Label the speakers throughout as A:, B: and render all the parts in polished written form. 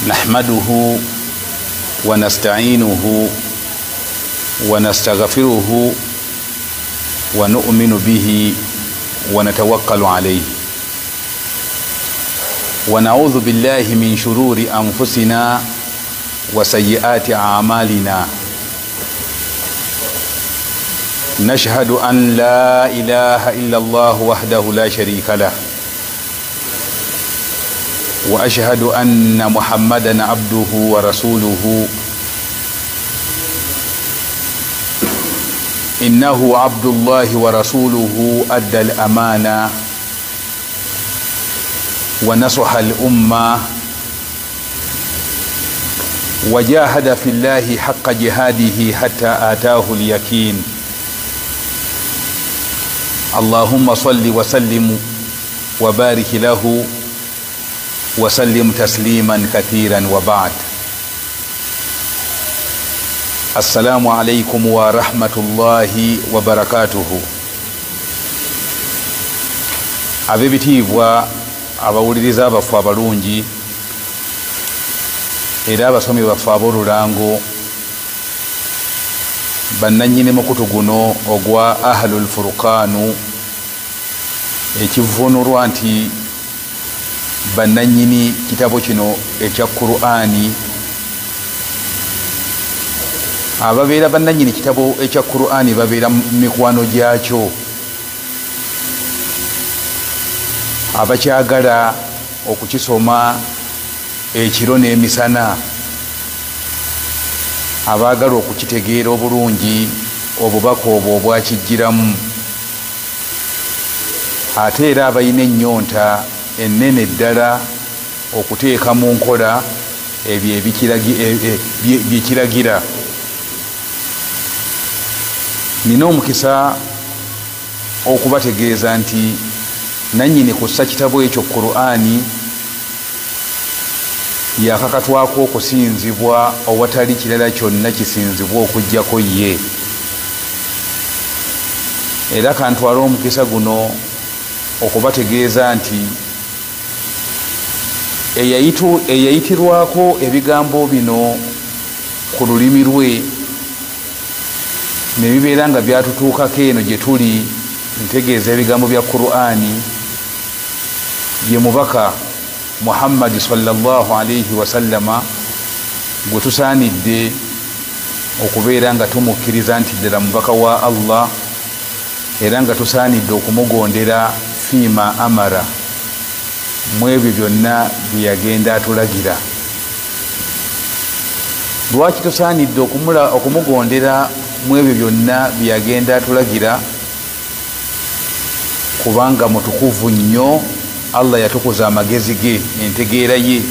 A: نحمده ونستعينه ونستغفره ونؤمن به ونتوكل عليه ونعوذ بالله من شرور أنفسنا وسيئات أعمالنا نشهد أن لا إله إلا الله وحده لا شريك له وأشهد أن محمدًا عبده ورسوله إنه عبد الله ورسوله أدى الأمانة ونصح الأمة وجاهد في الله حق جهاده حتى آتاه اليقين اللهم صل وسلم وبارك له وسلم تسليما كثيرا وبعد السلام عليكم ورحمة الله وبركاته abebitiibwa abawuliriza baffe abalungi era abasomi baffe ab'olulango bannannyini mukutu guno ogwa ahlul furqaanu ekivvuunulwa nti bannannyini kitabo kino ekya Qur'ani ababeera bannannyini kitabo ekya Qur'ani babeera mikwano gyakyo abakyagala okukisoma ekiro n'emisana abaagala okukitegeera obulungi obubaka obwo obwakijjiramu ate era abalina ennyonta ennene ddala okuteeka mu nkola ebyo byekiragira. Nina omukisa okubategeeza nti nannyini kussa kitabo ekyo Qur'ani yakakatwako okusinzibwa owatali kirala kyonna kisinzibwa okujjako ye, era kantwala omukisa guno okubategeeza nti eyayitirwako ebigambo bino ku lulimi lwe ne bibeera nga byatutuukako eno gye tuli ntegeeza ebigambo bya Qur'ani ye mubaka Muhammad sallallahu alayhi wasallama gwe tusaanidde okubeera nga tumukkiriza nti ddala mubaka wa Allah era nga tusaanidde okumugondera fiima amara mu ebyo byonna bye yagenda atulagira. Lwaki tusaanidde okumugondera mu ebyo byonna bye yagenda atulagira? Kubanga mutukuvu nnyo, Allah yatukuza amagezi ge, entegeera ye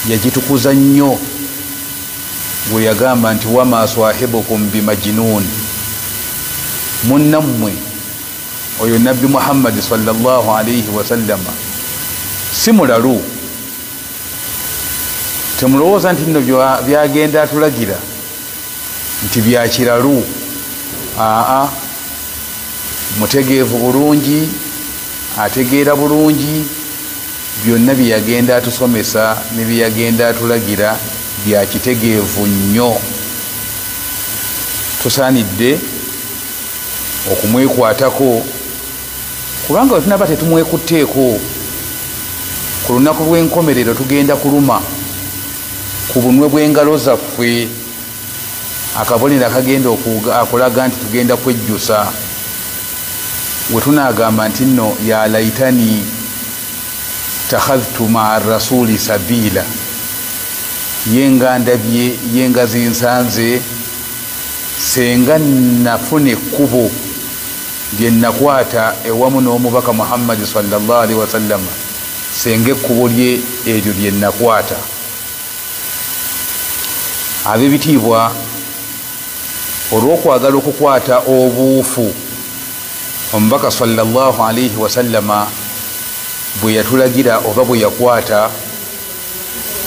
A: yagitukuza nnyo bwe yagamba nti wama swahibukum bimajnun, munnammwe oyo nabbi Muhammad sallallahu alayhi wasallama si mulalu. Temulowooza nti nno byagenda atulagira nti byakiralu. Mutegeevu bulungi, ategeera bulungi byonna bye yagenda atusomesa ne bye yagenda atulagira byakitegeevu nnyo. Tusaanidde okumwekwatako kubanga bwe tunaba tetumwekutteeko ku lunaku lw'enkomerero tugenda kuluma ku bunwe bw'engalo zaffe, akabonero akagenda akulaga nti tugenda kwejjusa we tunaagamba nti nno ya laitani takhadhtu maa rasuli sabila, yenga ndabye yenga zinsanze senga nafuna ekkubo lye nakwata ewamu n'omubaka Muhammad sallallahu alaihi wasallam, senga ekkubo lye eryo lye nakwata. Ab'ebitiibwa, olw'okwagala okukwata obuufu omubaka sallallahu alaihi wasallama bwe yatulagira oba bwe yakwata,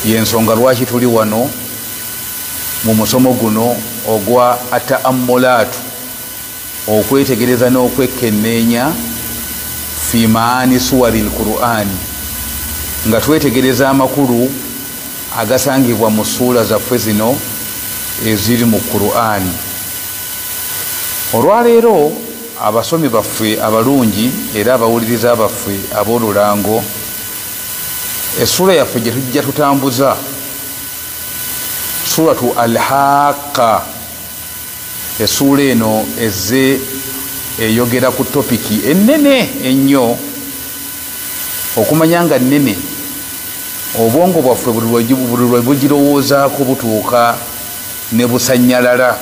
A: yensonga lwaki tuli wano mu musomo guno ogwa ata'ammulaatu, okwetegereza n'okwekenneenya fi maani suwari al-Qur'ani, nga twetegereza amakulu agasangibwa mu ssuula zaffe zino eziri mu Qur'ani. Olwaleero abasomi baffe abalungi era abawuliriza baffe ab'olulango, essuula yaffe gye tujja tutambuza suratu Al-Haqqa. Essuula eno ezze eyogera ku topiki ennene ennyo, okumanya nga nnene obwongo bwaffe buli lwe bugirowoozaako butuuka ne busanyalala,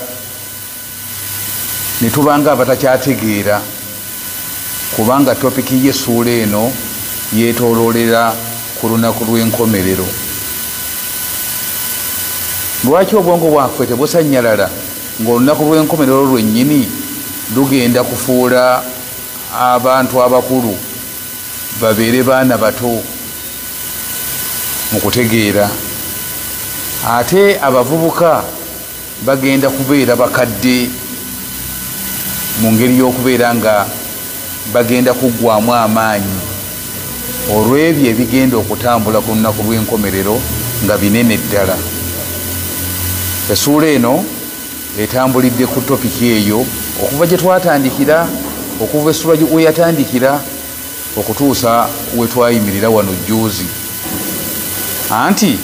A: ne tubanga abatakyategeera, kubanga topiki y'essuula eno yeetooloolera ku lunaku lw'enkomerero. Lwaki obwongo bwaffe tebusanyalala ng'olunaku lw'enkomerero lwennyini lugenda kufuula abantu abakulu babeere baana bato mu kutegeera, ate abavubuka bagenda kubeera bakadde mu ngeri y'okubeera nga bagenda kuggwamu amaanyi olw'ebyo ebigenda okutambula ku lunaku lw'enkomerero nga binene ddala. Essuula eno etambulidde ku topiki eyo okuva gye twatandikira, okuva essuula we yatandikira okutuusa we twayimirira wano jjuuzi, anti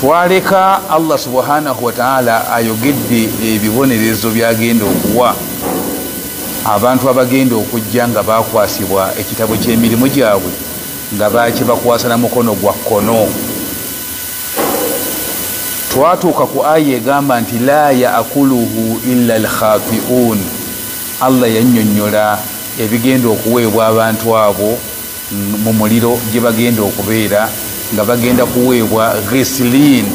A: twaleka Allah subhanahu wa ta'ala ayogedde ebibonerezo byagenda okuwa abantu abagenda okujja nga bakwasibwa ekitabo ky'emirimu gyabwe nga bakibakwasa na mukono gwa kkono. Twatuuka ku aya egamba nti la yaakuluhu illa al-khati'un. Allah yannyonnyola ebigenda okuweebwa abantu abo mu muliro gye bagenda okubeera, nga bagenda kuweebwa ghisilin.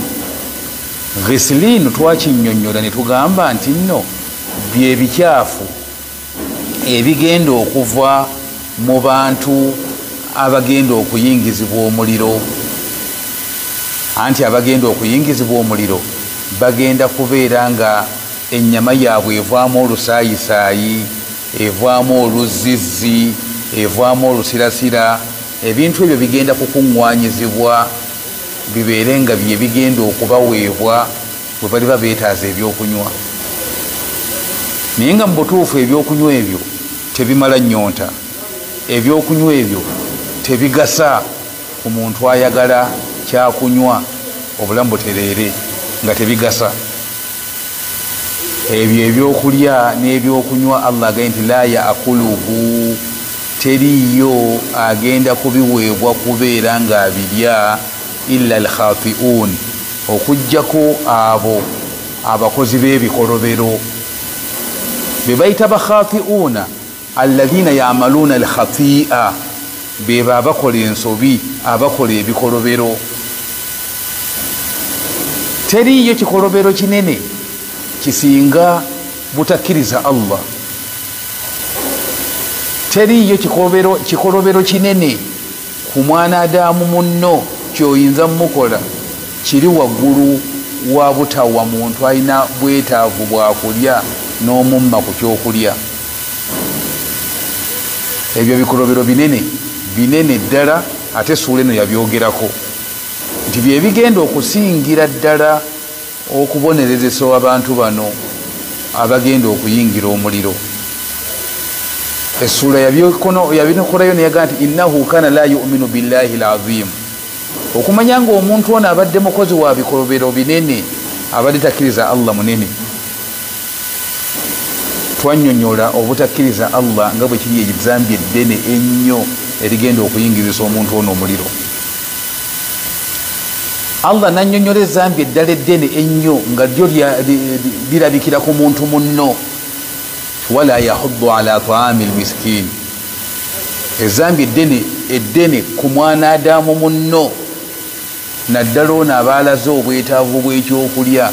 A: Ghisilin twakinnyonnyola ne tugamba nti nno bye bikyafu ebigenda okuva mu bantu abagenda okuyingizibwa omuliro, anti abagenda okuyingizibwa omuliro bagenda kubeera nga ennyama yaabwe evaamu olusaayisaayi, evaamu oluzizzi, evaamu olusirasira. Ebintu ebyo bigenda kukuŋŋwanyizibwa bibeere nga bye bigenda okubaweebwa bwe baliba beetaaza ebyokunywa. Naye nga mu butuufu ebyokunywa ebyo tebimala nnyonta, ebyokunywa ebyo tebigasa ku muntu ayagala kyakunywa obulamu butereere, nga tebigasa. Ebyo ebyokulya n'ebyokunywa Allah agaye nti la yaakuluhu, teriyo agenda kubiweebwa kubeera nga abirya illa al-khati'un, okujjako abo abakozi b'ebikolobero be bayita bakhati'una alladhina ya'maluna al-khati'a, beba abakola ensobi, abakola ebikolobero. Teriyo kikolobero kinene kisinga butakkiriza Allah, teriyo kikolobero kinene ku mwanadamu munno kyoyinza mukola kiri waggulu wa butawa muntu alina bwetaavu bwakulya n'omumma ku kyokulya. Ebyo bikolobero binene ddala, ate essuula eno yabyogerako nti bye bigenda okusingira ddala okubonerezesa abantu bano abagenda okuyingira omuliro. Essuula yabinokolayo neyaga nti innahu kana la yu'minu billahi al-azim, okumanya nga omuntu ono abadde mukozi wa bikolobero binene, abadde takkiriza Allah munene. Twannyonnyola obutakkiriza Allah nga bwe kiri ezambi eddene ennyo erigenda okuyingiriza omuntu ono omuliro. Allah nannyonnyola ezambi eddala eddene ennyo nga lyo lirabikira ku muntu munno, wala yahuddu ala taami almiskin. Ezambi eddene ku mwanadamu munno, naddala ono abaalaze obwetaavu bw'ekyokulya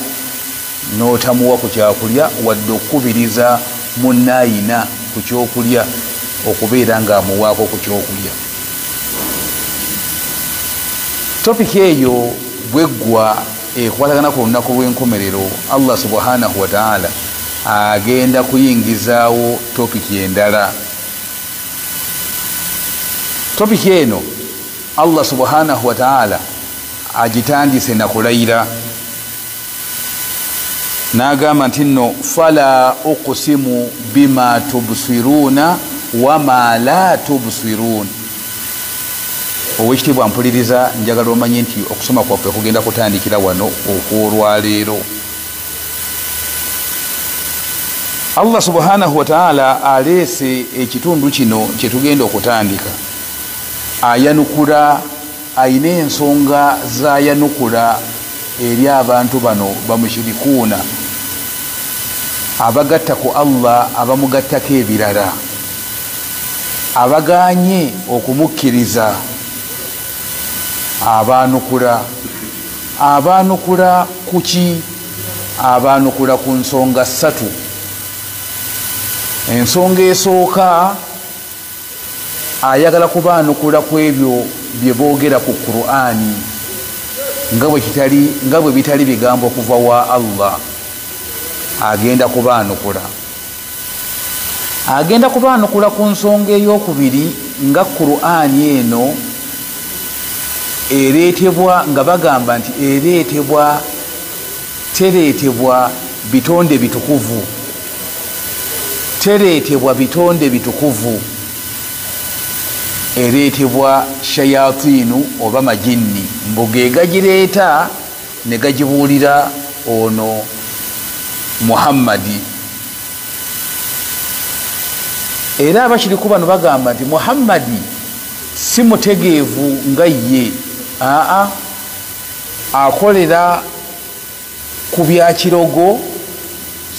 A: n'otamuwa ku kyakulya wadde okukubiriza munnaayina ku kyokulya okubeera ng'amuwaako ku kyokulya. Topiki eyo bweggwa ekwatagana ku lunaku lw'enkomerero, Allah subhanahu wa ta'ala agenda kuyingizaawo topiki endala. Topiki eno Allah subhanahu wa ta'ala agitandise nakulayira n'agamba nti nno fala uqsimu bima tubsiruna wama la tubsirun. Owekitiibwa mpuliriza, njagala omanye nti okusoma kwaffe kugenda kutandikira wano okwolwaleero. Allah subhanahu wa ta'ala aleese ekitundu kino kyetugenda okutandika. Ayanukula, ayina ensonga zayanukula eri abantu bano bamushirikuuna abagatta ku Allah, abamugattako ebirala, abaganye okumukkiriza. Abanukula kuki? Abanukula ku nsonga ssatu. Ensonga esooka, ayagala kubaanukula ku ebyo bye boogera ku Qur'ani nga bwe bitali bigambo kuva wa Allah. Agenda kubaanukula ku nsonga ey'okubiri, nga Qur'ani eno ereetebwa, nga bagamba nti tereetebwa bitonde bitukuvu, tereetebwa bitonde bitukuvu, ereetebwa shayatinu oba majinni, mbuge gagireeta ne gagibuulira ono Muhammadi. Era abashiriku bano bagamba nti Muhammadi si mutegeevu nga ye, akolera ku bya kirogo,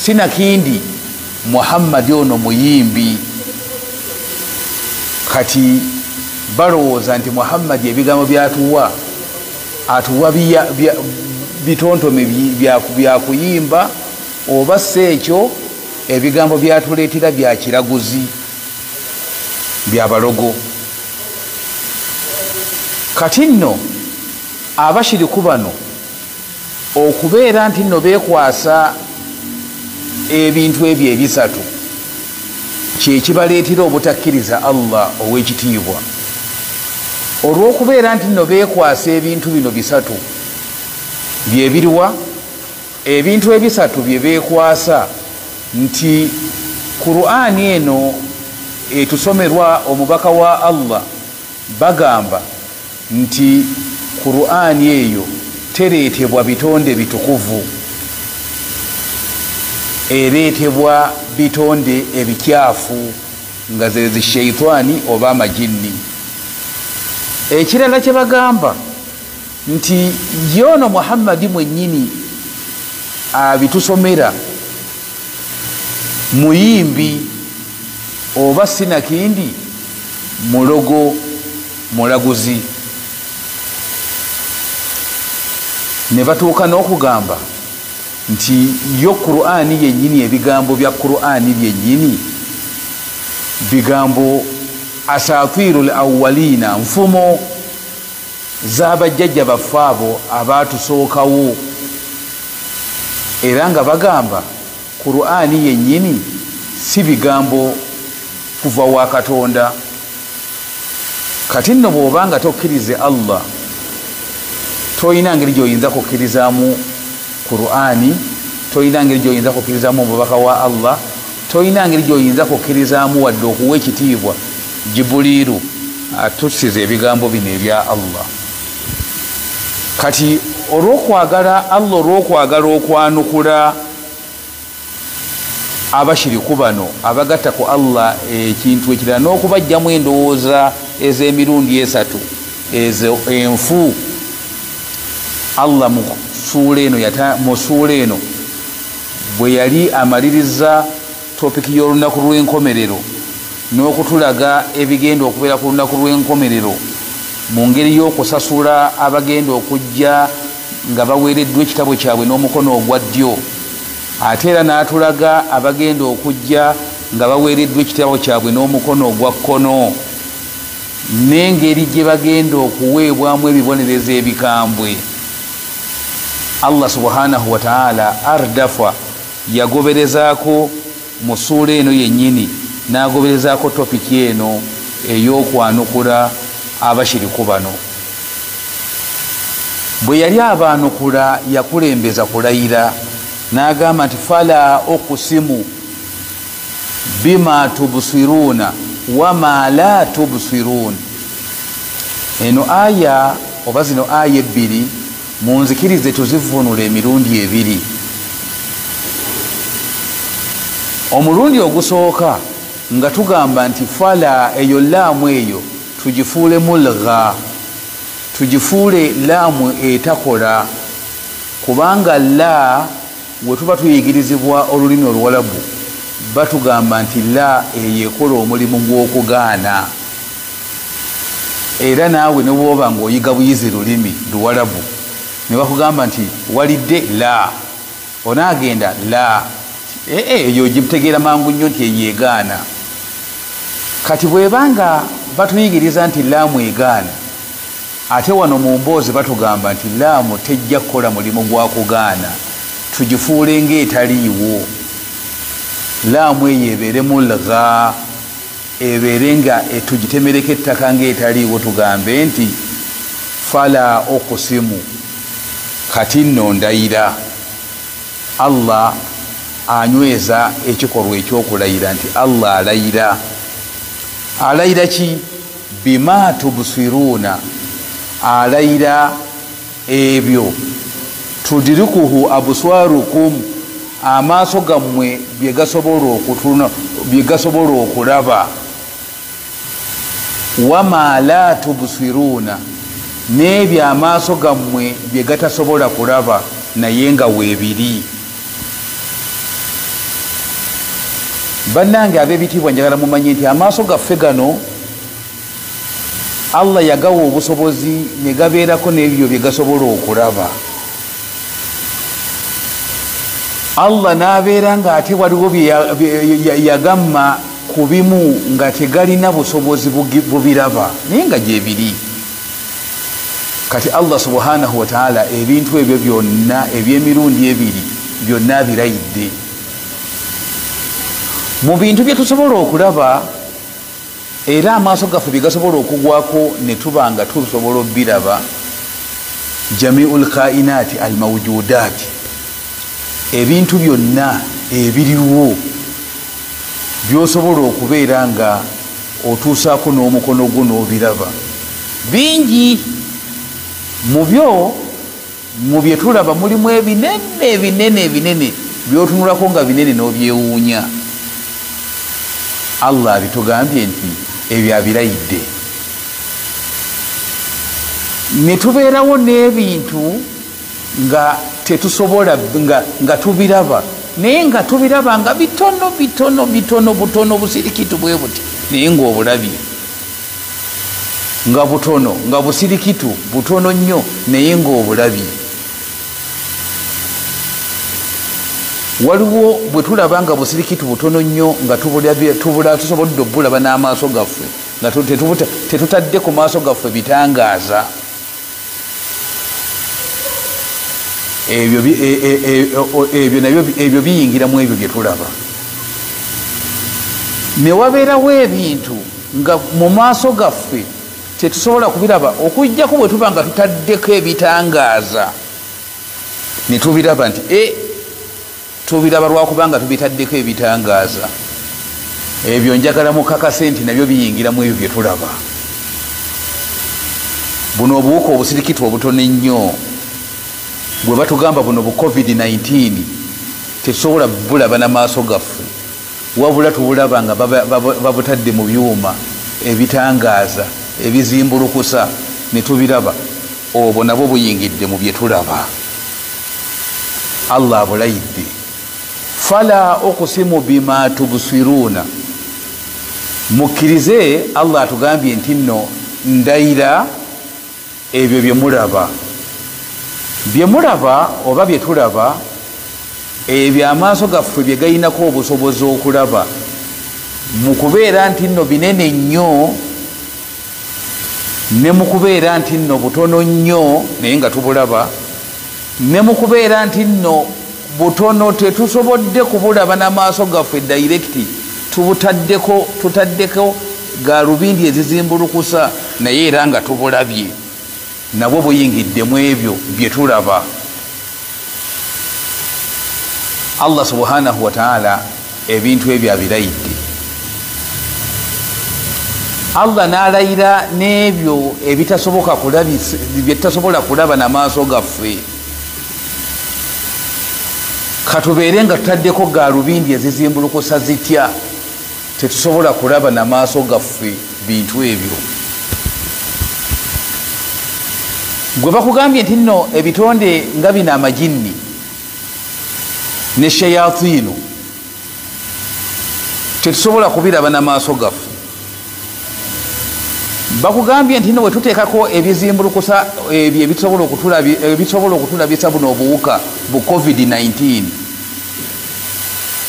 A: sinakindi Muhammadi ono muyimbi. Kati balowooza nti Muhammadi ebigambo byatuwa atuwa bitontome byakuyimba, oba si ekyo ebigambo byatuleetera bya kiraguzi, bya balogo. Kati nno abashiriku bano okubeera nti nno beekwasa ebintu ebyo ebisatu, kyekibaleetera obutakkiriza Allah ow'ekitiibwa. Olw'okubeera nti nno beekwasa ebintu bino bisatu, bye biriwa? Ebintu ebisatu bye beekwasa, nti Qur'ani eno etusomerwa omubaka wa Allah, bagamba nti Qur'ani eyo tereetebwa bitonde bitukuvu, ereetebwa bitonde ebikyafu, nga zezi sheitani oba amajinni. Ekirala kye bagamba nti yono Muhammadi mwennyini abitusomera muyimbi, oba sinakindi mulogo, mulaguzi. Ne batuuka n'okugamba nti yo Qur'ani yennyini, ebigambo bya Qur'ani byennyini bigambo asatirul awwalina, nfumo z'abajjajja baffe abo abaatusookawo. Era nga bagamba Qur'ani yennyini si bigambo kuva wa Katonda. Kati nno bw'obanga tokkirize Allah, toyina ngeri gy'oyinza kukkirizaamu Qur'ani, toyina ngeri gy'oyinza kukkirizaamu omubaka wa Allah, toyina ngeri gy'oyinza kukkirizaamu wadde okuwa ekitiibwa Jibuliru atusize ebigambo bino ebya Allah. Kati olw'okwagala Allah, olw'okwagala okwanukula abashiriku bano abagatta ku Allah ekintu ekirala, n'okubajjamu endowooza ez'emirundi esatu ezo enfu, Allah mu ssuula eno bwe yali amaliriza topiki y'olunaku lw'enkomerero n'okutulaga ebigenda okubeera ku lunaku lw'enkomerero mu ngeri y'okusasula abagenda okujja nga baweereddwa ekitabo kyabwe n'omukono ogwa ddyo, ate era n'atulaga abagenda okujja nga baweereddwa ekitabo kyabwe n'omukono ogwa kkono, n'engeri gye bagenda okuweebwamu ebibonerezo ebikambwe. Allah subhanahu wa ta'ala ardafa yagoberezaako mu ssuula eno yennyini, n'agoberezaako topiki eno ey'okwanukula abashiriku bano. bwe yali abaanukula yakulembeza kulayira n'agamba nti fala okusimu bima tubsiruna wama la tubsirun. eno aya oba zino aya ebbiri munzikirize tuzivunula emirundi ebiri. omulundi ogusooka nga tugamba nti fala eyo laamu eyo tugifuule mulgha, tugifuule laamu etakola, kubanga la bwe tuba tuyigirizibwa olulimi oluwalabu batugamba nti la eyekola omulimu gw'okugaana. era naawe ne bwoba ng'oyiga buyizi lulimi luwalabu ne bakugamba nti walidde la, onaagenda la, eyo gitegeera mangu nnyo nti eyeegaana. kati bwebanga batuyigiriza nti laamu egaana, ate wano mu mboozi batugamba nti laamu tejja kukola mulimu gwa kugaana, tugifuule ng'etaliiwo. laamu eyo ebeere mulgha, ebeere nga tugitemereko ettaka ng'etaliiwo, tugambe nti fala okusimu, kati nno ndayira. Allah anyweza ekikolwa ekyokulayira nti Allah alayira. alayira ki? bima tubsiruna, alayira ebyo tudirikuhu abswarukum, amaaso gammwe bye gasobola okulaba. wama la tubsiruna, n'ebyo amaaso gammwe bye gatasobola kulaba naye nga weebiri. bannange ab'ebitiibwa njagala mumanye nti amaaso gaffe gano Allah yagawa obusobozi ne gabeerako n'ebyo bye gasobola okulaba. Allah n'abeera nga ate waliwo bye yagamma ku bimu nga tegalina busobozi bubiraba naye nga gyebiri. kati Allah subhanahu wa ta'ala ebintu ebyo byonna eby'emirundi ebiri byonna birayidde. mu bintu bye tusobola okulaba era amaaso gaffe bye gasobola okugwako ne tuba nga tusobola obbiraba, jamiul kainati al mawjudati, ebintu byonna ebiriwo byosobola okubeera nga otuusaako n'omukono gwo n'obiraba bingi. mu byo mu bye tulaba mulimu ebinene byotunulako nga binene n'obyewuunya. Allah bitugambye nti ebyo abirayidde. ne tubeerawo n'ebintu nga tetusobola nga tubiraba naye nga tubiraba nga bitono busirikitu bwe buti naye ng'obulabye, nga butono nga busirikitu butono nnyo naye ng'obulabye. waliwo bwe tulaba nga busirikitu butono nnyo nga tusobodde obulaba n'amaaso gaffe nga tetutadde ku maaso gaffe bitangaaza. ebyo biyingiramu ebyo bye tulaba. ne wabeerawo ebintu nga mu maaso gaffe tetusobola kubiraba okujjako bwe tuba nga tutaddeko ebitangaaza ne tubiraba nti tubiraba lwakubanga tubitaddeko ebitangaaza. ebyo njagala mukakase nti nabyo biyingiramu ebyo bye tulaba. buno obuwuka obusirikitu obutono ennyo bwe batugamba buno bu covid-19 tetusobola bulaba n'amaaso gaffe, wabula tubulaba nga babutadde mu byuma ebitangaaza ebizimbulukusa ne tubiraba. obwo nabwo buyingidde mu bye tulaba. Allah abulayidde. fala okusimu bima tubsiruna, mukkirize Allah atugambye nti nno ndayira ebyo bye mulaba. bye mulaba oba bye tulaba ebyo amaaso gaffe bye gayinako obusobozi okulaba, mu kubeera nti nno binene nnyo ne mu kubeera nti nno butono nnyo naye nga tubulaba, ne mu kubeera nti nno butono tetusobodde kubulaba n'amaaso gaffe dairekiti, tutaddeko galubindi ezizimbulukusa naye era nga tubulabye. nabwo buyingiddemu ebyo bye tulaba. Allah subhanahu wa ta'ala ebintu ebyo abirayidde. Allah n'alayira n'ebyo ebitasobola kulaba n'amaaso gaffe. Katubeere nga tutaddeko gaalubindi ezizimbulukusa zitya, tetusobola kulaba n'amaaso gaffe bintu ebyo. Gwe bakugambye nti nno ebitonde nga bino amajinni ne shayatinu tetusobola kubiraba n'amaaso gaffe. Bakugambye nti nno bwe tuteekako ebizimbulukusa ebyo ebisobola okutulabisa buno obuwuka bu COVID-19,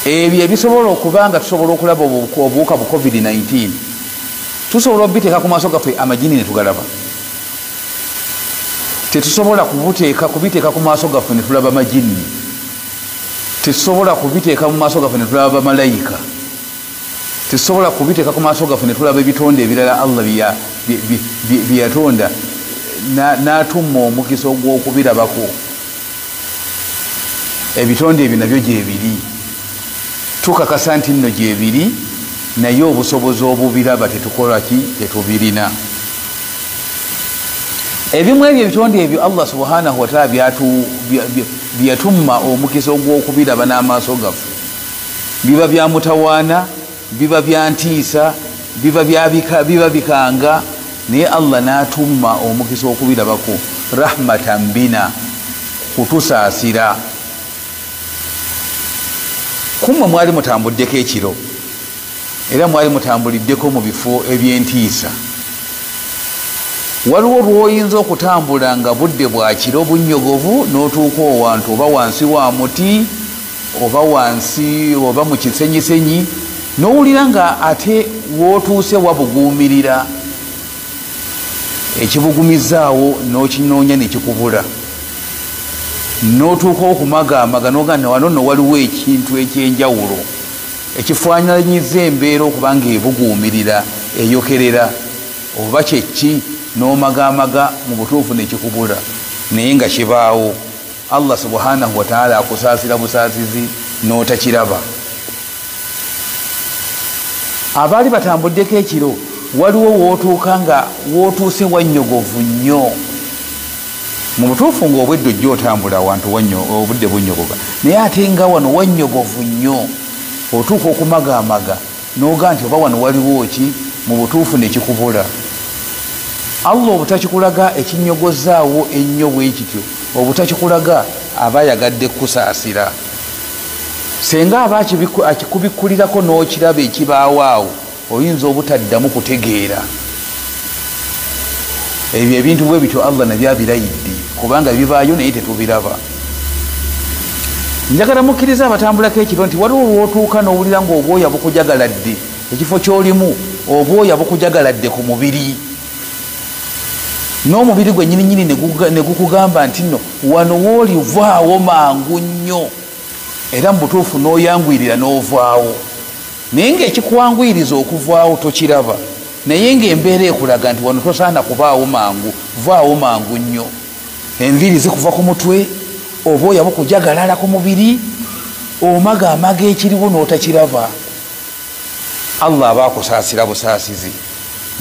A: ebyo ebisobola okuba nga tusobola okulaba obuwuka bu COVID-19, tusobola okubiteeka ku maaso gaffe amajini ne tugalaba? Tetusobola kubiteeka ku maaso gaffe ne tulaba majini. Tetusobola kubiteeka mu maaso gaffe ne tulaba bamalayika. Tetusobola kubiteeka ku maaso gaffe ne tulaba ebitonde ebirala Allah byeyatonda n'atumma omukisa ogw'okubirabako. Ebitonde ebyo nabyo gyebiri, tukakasa nti nno gyebiri, naye obusobozi obubiraba tetukolaki, tetubirina. Ebimu ebyo ebitonde ebyo Allah subhanahu wa ta'ala byatumma omukisa ogw'okubiraba n'amaaso gaffe, biba bya mutawaana, biba bya ntiisa, biba bikanga, naye Allah n'atumma omukisa okubirabako rahmatan bina, kutusaasira. Kumwe mwali mutambuddeko ekiro era mwali mutambuliddeko mu bifo eby'entiisa. Waliwo lwoyinza okutambula nga budde bwa kiro bunyogovu n'otuuka owantu oba wansi wa muti oba mu kisenyisenyi, n'owulira nga ate wootuuse wabuguumirira, ekibugumizaawo n'okinoonya ne kikubula, n'otuuka okumagaamaga n'ogamba wano nno waliwo ekintu ekyenjawulo ekifaananyiza embeera okuba nga ebuguumirira, eyokerera, oba kyeki, n'omagaamaga mu butuufu ne kikubula, naye nga kibaawo. Allah subhanahu wa ta'ala akusaasira busaasizi n'otakiraba. Abaali batambuddeko ekiro, waliwo wootuuka nga wootuuse wannyogovu nnyo. Mu butuufu ng'obwedde ojja otambula awantu obudde bunnyogoga, naye ate nga wano wannyogovu nnyo, otuuka okumagaamaga n'oga nti oba wano waliwo ki, mu butuufu ne kikubula. Allah obutakikulaga ekinyogozaawo ennyo bwe kityo, obutakikulaga aba ayagadde kusaasira. Senga aba akikubikkulirako n'okiraba ekibaawo awo, oyinza obutaddamu kutegeera. Ebyo ebintu bwe bityo Allah nabyo abirayidde, kubanga bibaayo naye tetubiraba. Njagala mukkiriza abatambulako ekiro nti waliwo lw'otuuka n'owulira ng'obwoya bukujagaladde, ekifo ky'olimu obwoya bukujagaladde ku mubiri, n'omubiri gwe nnyininyini ne gukugamba nti nno wano wooli vaawo mangu nnyo, era mu butuufu n'oyangwirira n'ovaawo, naye ng'ekikuwangwiriza okuvaawo tokiraba, naye ng'embeera ekulaga nti wano tosaana kubaawo mangu, vaawo mangu nnyo. Enviiri zikuva ku mutwe, obwoya bukujagalala ku mubiri, omagaamaga ekiriwo n'otakiraba. Allah aba akusaasira busaasizi,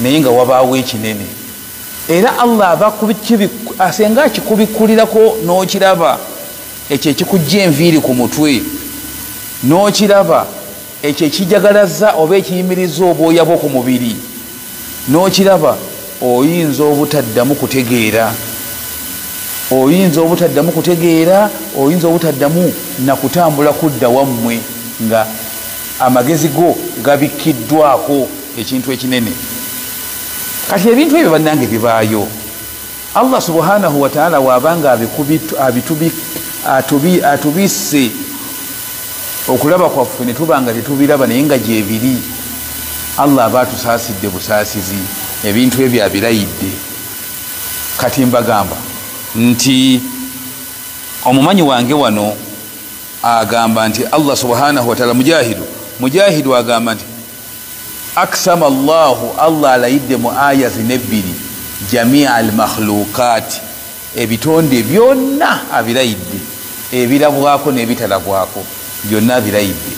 A: naye nga wabaawo ekinene. Era Allah aba asenga akikubikkulirako n'okiraba, ekyo ekikujja enviiri ku mutwe n'okiraba, ekyo ekijagalaza oba ekiyimiriza obwoya bwo ku mubiri n'okiraba, oyinza obutaddamu kutegeera, oyinza obutaddamu nakutambula kudda wammwe nga amagezi go gabikkiddwako ekintu ekinene. Kati ebintu ebyo bannange bibaayo. Allah subhanahu wa ta'ala wabanga atubisse okulaba kwaffe ne tubanga tetubiraba naye nga gyebiri, Allah aba atusaasidde busaasizi, ebintu ebyo abirayidde. Kati mbagamba nti omumanyi wange wano agamba nti Allah subhanahu wa ta'ala, mujahidu agamba nti aksama Allahu, Allah alayidde mu aya zino ebbiri jamia al makhluqat ebitonde byonna abirayidde ebirabwako n'ebitalabwako byonna abirayidde.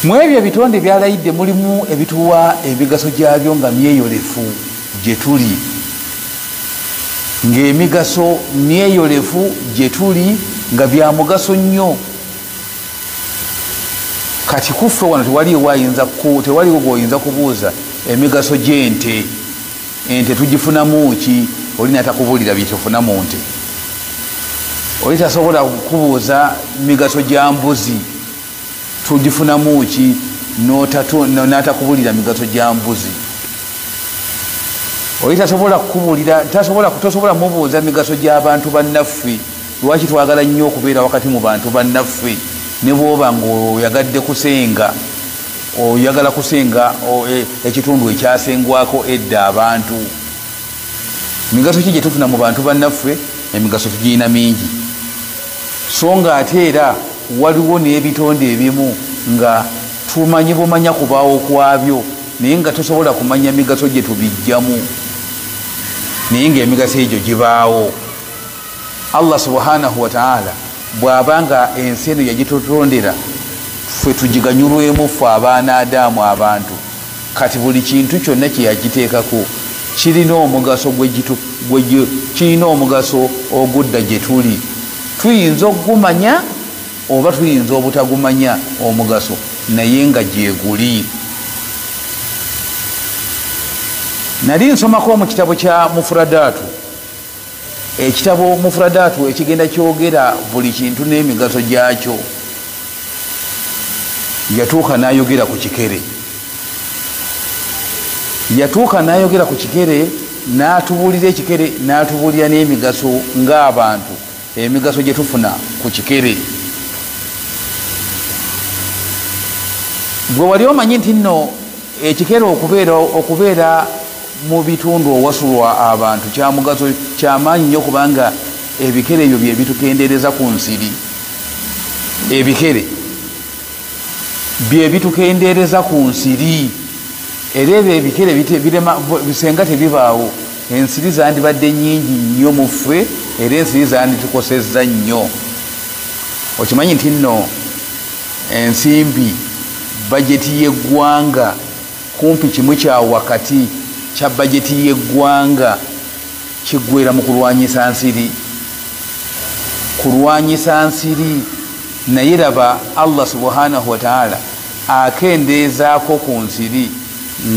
A: Mu ebyo ebitonde byalayidde mulimu ebituwa emigaso gyabyo nga myeyolefu gye tuli, ng'emigaso myeyolefu gye tuli nga bya mugaso nnyo. Kati kuffe wano tewaliwo gwoyinza kubuuza emigaso gy'ente, ente tugifunamu ki? Oli natakubulira byetufuna mu nte. Oli tasobola kubuuza migaso gya mbuzi tugifunamu ki? Natakubulira migaso gya mbuzi. Oli tosobola mubuuza migaso gy'abantu bannaffe. Lwaki twagala nnyo okubeera wakati mu bantu bannaffe? Ne bwoba ng'oyagadde kusenga, oyagala kusenga ekitundu ekyasengwako edda abantu. Migaso ki gye tufuna mu bantu bannaffe? Emigaso tugirina mingi, so nga ate era waliwo n'ebitonde ebimu nga tumanyi bumanya kubaawo kwabyo naye nga tosobola kumanya migaso gye tubijjamu, naye ng'emigaso egyo gibaawo. Allah subhanahu wa ta'ala bw'abanga ensi eno yagitutondera ffe tugiganyulwemu ffe abaana Adamu abantu, kati buli kintu kyonna kye yagiteekako kirina omugaso kirina omugaso ogudda gye tuli. Tuyinza okugumanya oba tuyinza obutagumanya omugaso, naye nga gyeguli. Nali nsomako mu kitabo kya Mufradatu, ekitabo Mufradatu ekigenda kyogera buli kintu n'emigaso gyakyo. Yatuuka n'ayogera ku kikere, n'atubuulira ekikere, n'atubuulira n'emigaso ng'abantu, emigaso gye tufuna ku kikere. Gwe wali omanyi nti nno ekikere okubeera mu bitundu owasulwa abantu kya mugaso kyamaanyi nnyo, kubanga ebikere ebyo bye bitukendeereza ku nsiri. Ebikere bye bitukendeereza ku nsiri, era ebyo ebikere bisenga tebibaawo ensiri zandibadde nnyingi nnyo mu ffe, era ensiri zanditukosezza nnyo. Okimanyi nti nno ensimbi bajeti y'eggwanga kumpi kimu kya wakati kya bajeti y'eggwanga kiggwera mu kulwanyisa nsiri. Naye raba Allah subhanahu wa ta'ala akendeezaako ku nsiri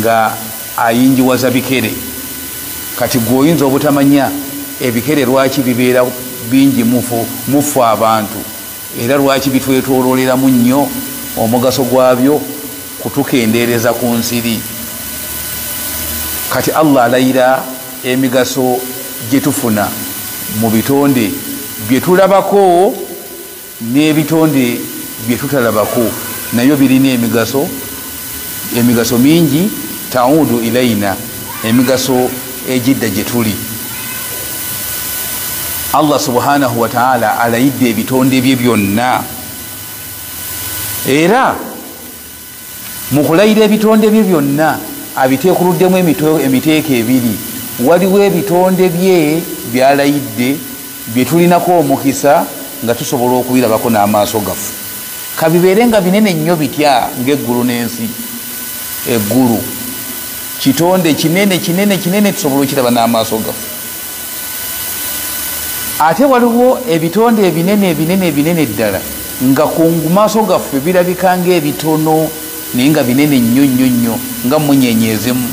A: nga ayinjiwaza bikere. Kati gweoyinza obutamanya ebikere lwaki bibeera bingi mufu abantu, era lwaki bitwetoololeramu nnyo, omugaso gwabyo kutukendeereza ku nsiri. Kati Allah alayira emigaso gye tufuna mu bitonde bye tulabako n'ebitonde bye tutalabako, nayo birina emigaso mingi. Taudu ilaina, emigaso ejidda gye tuli. Allah subhanahu wa ta'ala alayidde ebitonde bye byonna, era mu kulayira ebitonde bye byonna abiteekuluddemu emiteeko ebiri. Waliwo ebitonde bye byalayidde bye tulinako omukisa nga tusobola okubirabako n'amaaso gaffe, kabibeere nga binene nnyo bitya ng'eggulu n'ensi. Eggulu kitonde kinene tusobola okiraba n'amaaso gaffe. Ate waliwo ebitonde ebinene ddala nga ku maaso gaffe birabika ng'ebitono naye nga binene nnyo nga munyenyezimu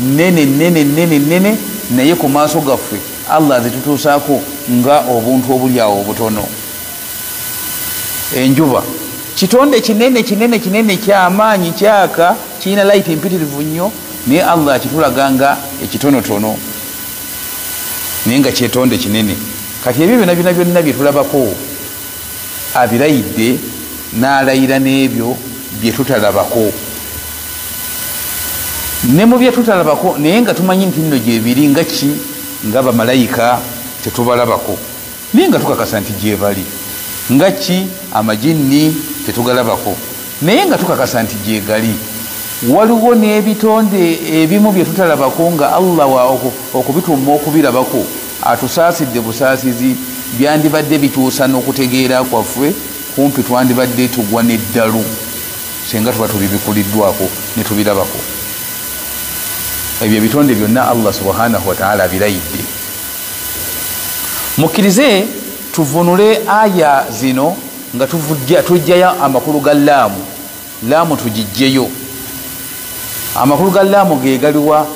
A: nene naye ku maaso gaffe Allah zitutuusaako nga obuntu obuli awo obutono. Enjuba kitonde kinene kyamaanyi, kyaka, kirina light mpitirivu nnyo, naye Allah akitulaga nga ekitonotono naye nga kyetonde kinene. Kati ebyo byonna bye tulabako abirayidde n'alayira n'ebyo bye tutalabako. Ne mu bye tutalabako naye nga tumanyi nti nno gyebiri nga ki, nga bamalayika tetubalabako naye nga tukakasa nti gyebali, nga ki amajinni tetugalabako naye nga tukakasa nti gyegali, waliwo n'ebitonde ebimu bye tutalabako nga Allah okubituma okubirabako atusaasidde busaasizi byandibadde bituusa n'okutegeera kwaffe kumpi twandibadde tugwa n'eddalu senga tuba tubibikuliddwako ne tubirabako. Ebyo ebitonde byonna Allah subhanahu wa ta'ala abirayidde. Mukkirize tuvunule aya zino nga tujjayo amakulu ga laamu tugijjeyo. Amakulu ga laamu ge galiwa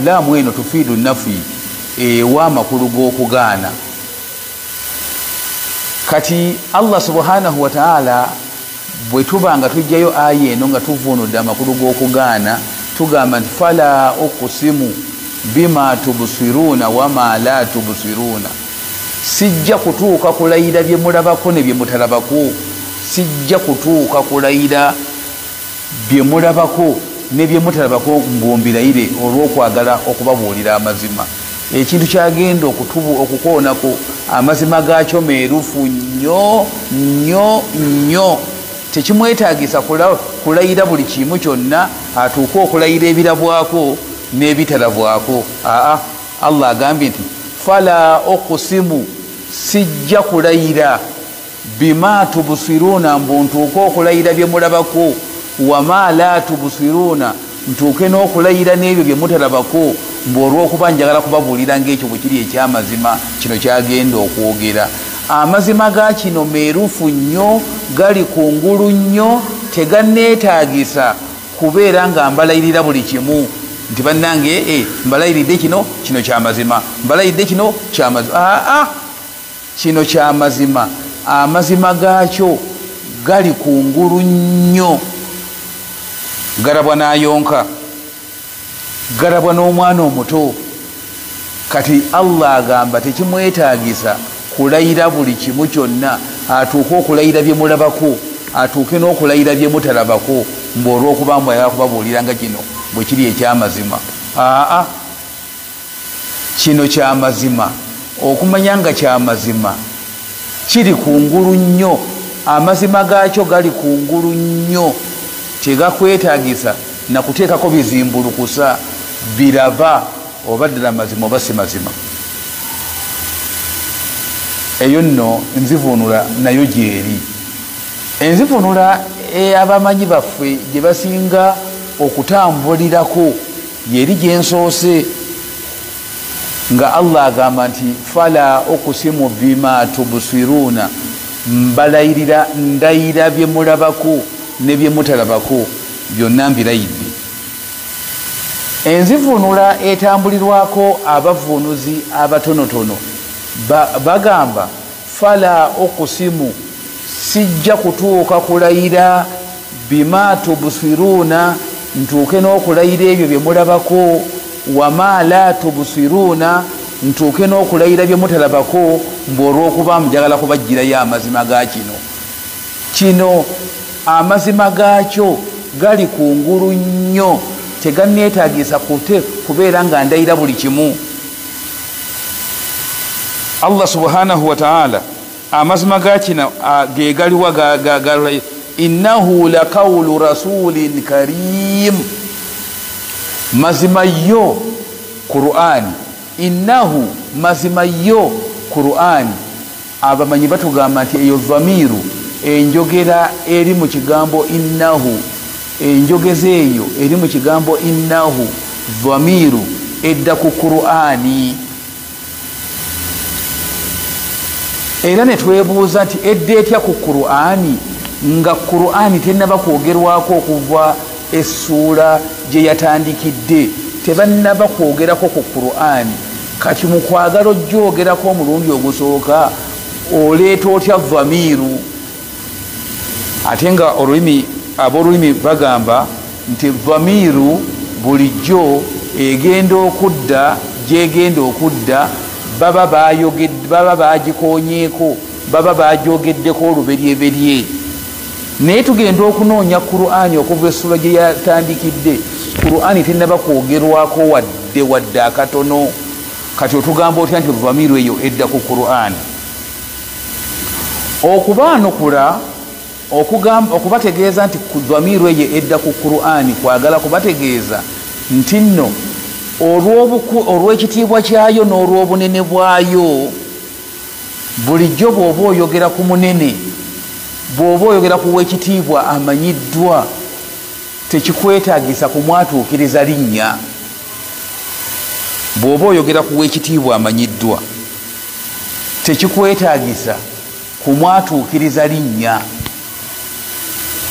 A: laamu eno tufiidu nafi ewa amakulu g'okugaana. Kati Allah subhanahu wa ta'ala bwe tuba nga tujjayo aya eno nga tuvunudde amakulu g'okugaana tugamba nti fala okusimu bima tubusiruna wama la tubusiruna, sijja kutuuka kulayira bye mulabako ne bye mutalabako. Sijja kutuuka kulayira bye mulabako ne bye mutalabako ng'ombirayire olw'okwagala okubabuulira amazima. Ekintu kyagenda okukoonako amazima gaakyo meerufu nnyo nnyo nnyo. Tekimwetaagisa kulayira buli kimu kyonna atuuke okulayira ebirabwako n'ebitalabwako. Allah agambye nti fala okusimu, sijja kulayira bima tubusiruna, mbu ntuuke okulayira bye mulabako, wama la tubusiruna, ntuuke n'okulayira n'ebyo bye mutalabako, mbu olw'okuba njagala kubabuulira ng'ekyo bwe kiri ekyamazima kino kyagenda okwogera. Amazima ga kino meerufu nnyo, gali kungulu nnyo, teganneetaagisa kubeera nga mbalayirira buli kimu nti bannange mbalayiridde kino kyamazima, mbalayiridde kino kyamazima. Kino kyamazima. Amazima gaakyo gali kungulu nnyo, galabwa n'ayonka, galabwa n'omwana omuto. Kati Allah agamba tekimwetaagisa kulayira buli kimu kyonna, atuuke okulayira bye mulabako, atuuke n'okulayira bye mutalabako, mbu olw'okuba mbu ayagala kubabuulira nga kino bwe kiri ekyamazima. Kino kyamazima. Okumanya nga kyamazima kiri kungulu nnyo, amazima gaakyo gali kungulu nnyo, tegakwetaagisa nakuteekako bizimbulukusa biraba oba ddala mazima oba si mazima. Eyo nno nzivunula nayo gyeri. Enzivunula abamanyi baffe gye basinga okutambulirako yeri gyensoose, nga Allah agamba nti fala okusimu bima tubusiruna, mbalayirira ndayira bye mulabako ne bye mutalabako byonna mbirayidde. Enzivunula etambulirwako abavunuzi abatonotono bagamba fala okusimu, sijja kutuuka kulayira bima tubusiruna, ntuuke n'okulayira ebyo bye mulabako, wama la tubusiruna, ntuuke n'okulayira bye mutalabako, mbu olw'okuba njagala kubajjirayo amazima ga kino. Kino amazima gaakyo gali kungulu nnyo, teganneetaagisa kubeera nga ndayira buli kimu. Allah subhanahu wa ta'ala amazima ga kino ge galiwa innahu laqawlu rasulin karim, mazima yo Qur'ani. Innahu, mazima yo Qur'ani. Abamanyi batugamba nti eyo dhamiru, enjogera eri mu kigambo innahu, enjogeza eyo eri mu kigambo innahu, dhamiru edda ku Qur'ani. Era ne twebuuza nti edda etya ku Qur'ani, nga Qur'ani tennaba kwogerwako okuva essuula gye yatandikidde, tebannaba kwogerako ku Qur'ani. Kati mu kwagala ojjogerako omulundi ogusooka oleeta otya dhamiru? Ate nga ab'olulimi bagamba nti dhamiru bulijjo egenda okudda gyegenda okudda, baba bagikonyeeko, baba bagyogeddeko oluberyeberye. Naye tugenda okunoonya Qur'ani okuva essula gye yatandikidde, Qur'ani tennaba kwogerwako wadde akatono. Kati otugamba otya nti dhamiru eyo edda ku Qur'ani? Okubaanukula okubategeeza nti dhamiru eyo edda ku Qur'ani kwagala kubategeeza nti nno olw'ekitiibwa kyayo n'olw'obunene bwayo bulijjo bw'oba oyogera ku munene bw'oba oyogera ku w'ekitiibwa amanyiddwa tekikwetaagisa kumwatuukiriza linnya bw'oba oyogera ku w'ekitiibwa amanyiddwa tekikwetaagisa kumwatuukiriza linnya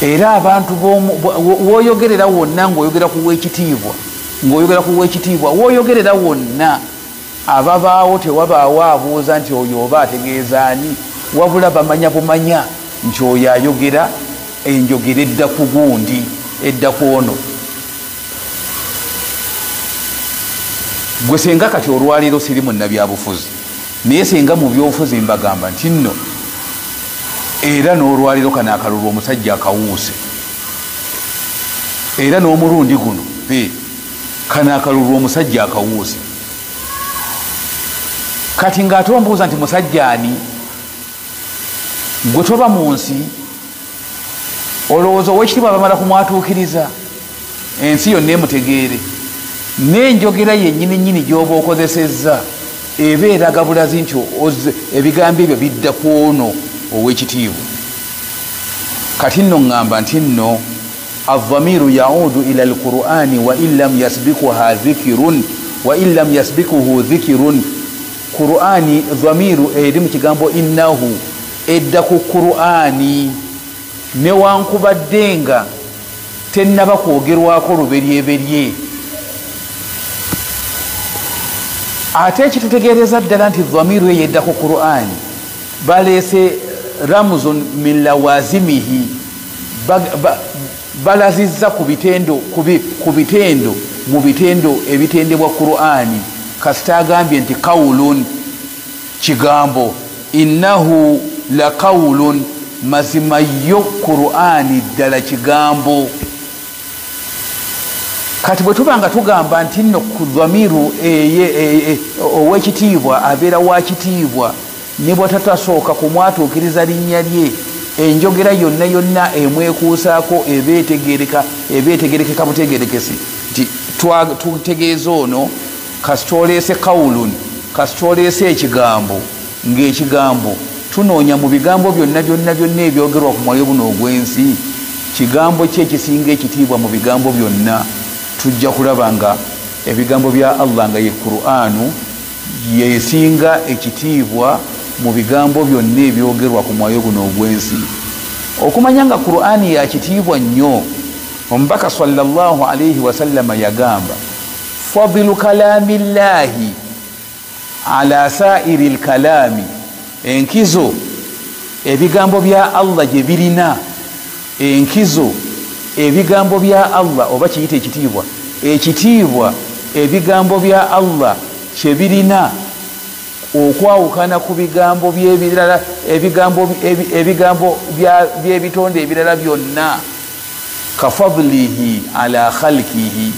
A: era abantu woyogerera wonna ng'oyogera ku w'ekitiibwa woyogerera wonna ababaawo tewabaawo abuuza nti oyo oba ategeeza ani wabula bamanya bumanya nti oyo ayogera enjogera edda ku gundi edda ku ono gwe senga kati olwaleero siri munnabyabufuzi naye senga mu byobufuzi mbagamba nti nno era n'olwaleero kano akalulu omusajja akawuuse era n'omulundi guno kano akalulu omusajja akawuuse kati ng'ate ombuuza nti musajja ani gwe toba mu nsi olowooza ow'ekitiibwa bamala kumwatuukiriza ensi yonna emutegeere n'enjogera yennyini nnyini gy'oba okozesezza eba eraga bulazi nti ebigambo ebyo bidda ku ono ow'ekitiibwa kati nno ŋŋamba nti nno adhamiru yaudu ila alqur'ani wa in lam yasbikuhu dhikirun qur'ani dhamiru eri mu kigambo innahu edda ku qur'ani newankubadde nga tennaba kwogerwako luberyeberye ate ekitutegeereza ddala nti dhamiru eyo edda ku qur'ani baleese ramuzun min lawazimihi balazizza ku bitendo mu bitendo ebitendebwa qur'ani kasita agambye nti qawlun kigambo innahu la qawlun mazima yo qur'ani ddala kigambo kati bwe tuba nga tugamba nti nno ku dhamiru ow'ekitiibwa abeera wa kitiibwa ne bwe tatasooka kumwatuukiriza linnya lye enjogera yonna yonna emwekuusaako ebeetegerekeka butegerekesi nti tutegeeza ono kasita oleese qawulun kasita oleese ekigambo ng'ekigambo tunoonya mu bigambo byonna ebyogerwa ku mwoyo guno ogw'ensi kigambo ki ekisinga ekitiibwa mu bigambo byonna tujja kulaba nga ebigambo bya Allah nga ye Qur'anu yesinga ekitiibwa mu bigambo byonna ebyogerwa ku mwoyo guno ogw'ensi okumanya nga Qur'ani ya kitiibwa nnyo omubaka sallallahu alayhi wasallama yagamba fadilu kalamillahi ala sairi lkalami enkizo ebigambo bya Allah gye birina enkizo ebigambo bya Allah oba kiyita ekitiibwa ebigambo bya Allah kye birina okwawukana ku bigambo by'ebirala ebigambo by'ebitonde ebirala byonna kafadlihi ala khalqihi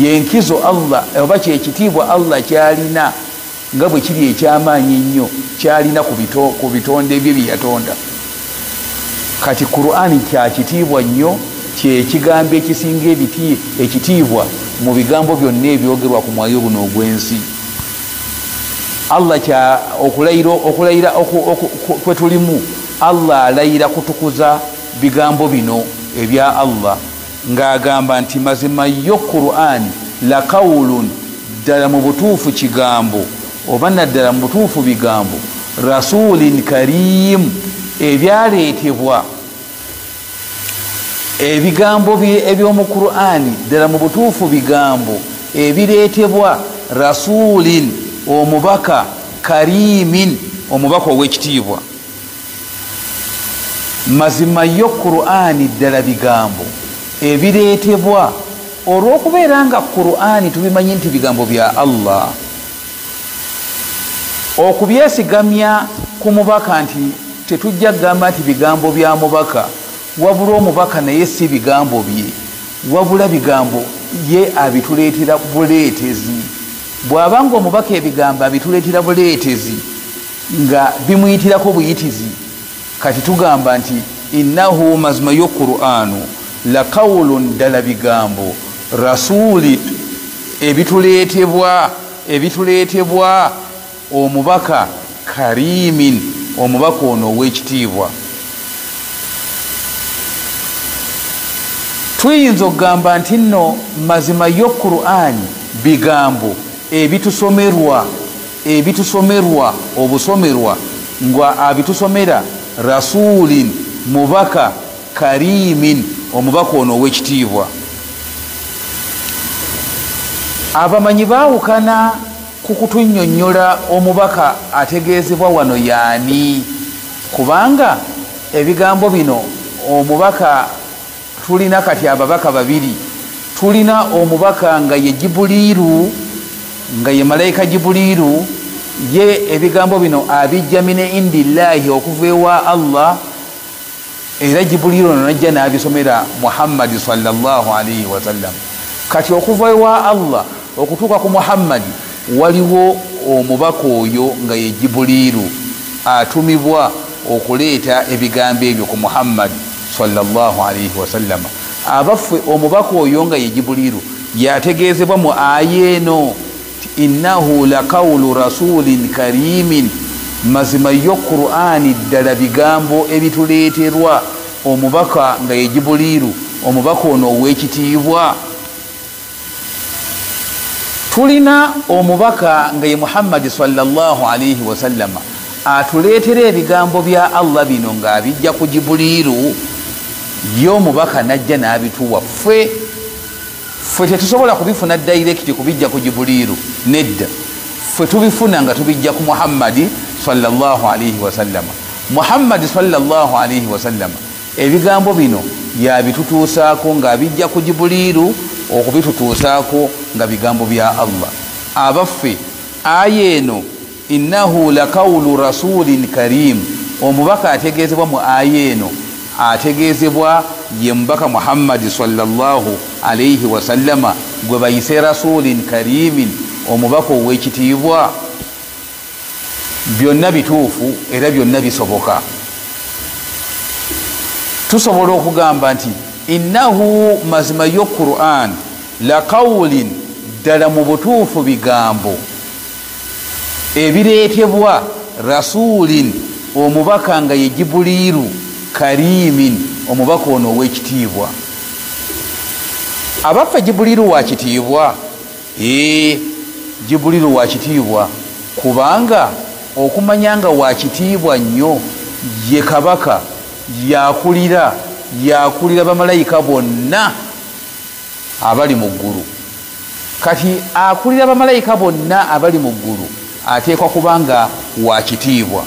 A: yenkizo Allah oba kyekitiibwa Allah kyalina nga bwe kiri ekyamaanyi nnyo kyalina ku bitonde bye byeyatonda kati Qur'ani kya kitiibwa nnyo kyekigambo ekisinga ekitiibwa mu bigambo byonna ebyogerwa ku mwoyo guno ogw'ensi Allah kya okulayira kwe tulimu Allah alayira kutukuza bigambo bino ebya Allah ng'agamba nti mazima yo Qur'ani la qawlun ddala mu butuufu kigambo oba naddala mu butuufu bigambo rasulin karim ebyaleetebwa ebigambo eby'omu Qur'ani ddala mu butuufu bigambo ebireetebwa rasulin omubaka karimin omubaka ow'ekitiibwa mazima yo Qur'ani ddala bigambo ebireetebwa olw'okubeera nga Qur'ani tubimanyi nti bigambo bya Allah okubyesigamya ku mubaka nti tetujja kugamba nti bigambo bya mubaka wabula omubaka naye si bigambo bye wabula bigambo ye abituleetera buleetezi bw'abanga omubaka ebigambo abituleetera buleetezi nga bimuyitirako buyitizi kati tugamba nti innahu mazima yo qur'anu la qawlun dala bigambo rasuli ebituleetebwa omubaka karimin omubaka ono ow'ekitiibwa. tuyinza okugamba nti nno mazima yo qur'ani bigambo ebitusomerwa obusomerwa nga abitusomera rasulin mubaka karimin omubaka ono ow'ekitiibwa. abamanyi baawukana ku kutunnyonnyola omubaka ategeezebwa wano yaani, kubanga ebigambo bino omubaka tulina kati ababaka babiri. tulina omubaka nga ye Jibuliiru, nga ye malayika Jibuliiru, ye ebigambo bino abijja mine indillahi okuva ewa Allah, era Jibuliiru ono najja n'abisomera Muhammadi sallallahu alaihi wasallam. kati okuva ewa Allah okutuuka ku Muhammadi waliwo omubaka oyo nga ye Jibuliiru atumibwa okuleeta ebigambo ebyo ku Muhammadi sallallahu alaihi wasallam. abaffe omubaka oyo nga ye Jibuliiru yategeezebwa mu aya eno innahu laqawlu rasulin karimin, mazima yo qur'ani ddala bigambo ebituleeterwa omubaka nga ye Jibuliiru, omubaka ono ow'ekitiibwa. tulina omubaka nga ye Muhammadi sallallahu alaihi wasallam atuleetera ebigambo bya Allah bino ng'abijja ku Jibuliiru, ye omubaka najja n'abituwa ffe tetusobola kubifuna direct kubijja ku Jibuliiru, nedda, ffe tubifuna nga tubijja ku Muhammadi sallallahu alaihi wasallam. Muhammadi sallallahu alaihi wasallam ebigambo bino yabitutuusaako ng'abijja ku Jibuliiru okubitutuusaako nga bigambo bya Allah. abaffe aya eno innahu laqawlu rasulin karim, omubaka ategeezebwa mu aya eno ategeezebwa ye mubaka Muhammadi sallallahu alaihi wasallama gwe bayise rasulin karimin, omubaka ow'ekitiibwa. byonna bituufu era byonna bisoboka. tusobola okugamba nti innahu mazima yo qur'an la qawlin ddala mu butuufu bigambo ebireetebwa rasulin omubaka nga ye Jibuliiru karimin, omubaka ono ow'ekitiibwa. abaffe Jibuliiru wa kitiibwa, Jibuliiru wa kitiibwa kubanga okumanya nga wa kitiibwa nnyo ye kabaka yakulira bamalayika bonna abali mu ggulu. kati akulira bamalayika bonna abali mu ggulu ateekwa kubanga wa kitiibwa.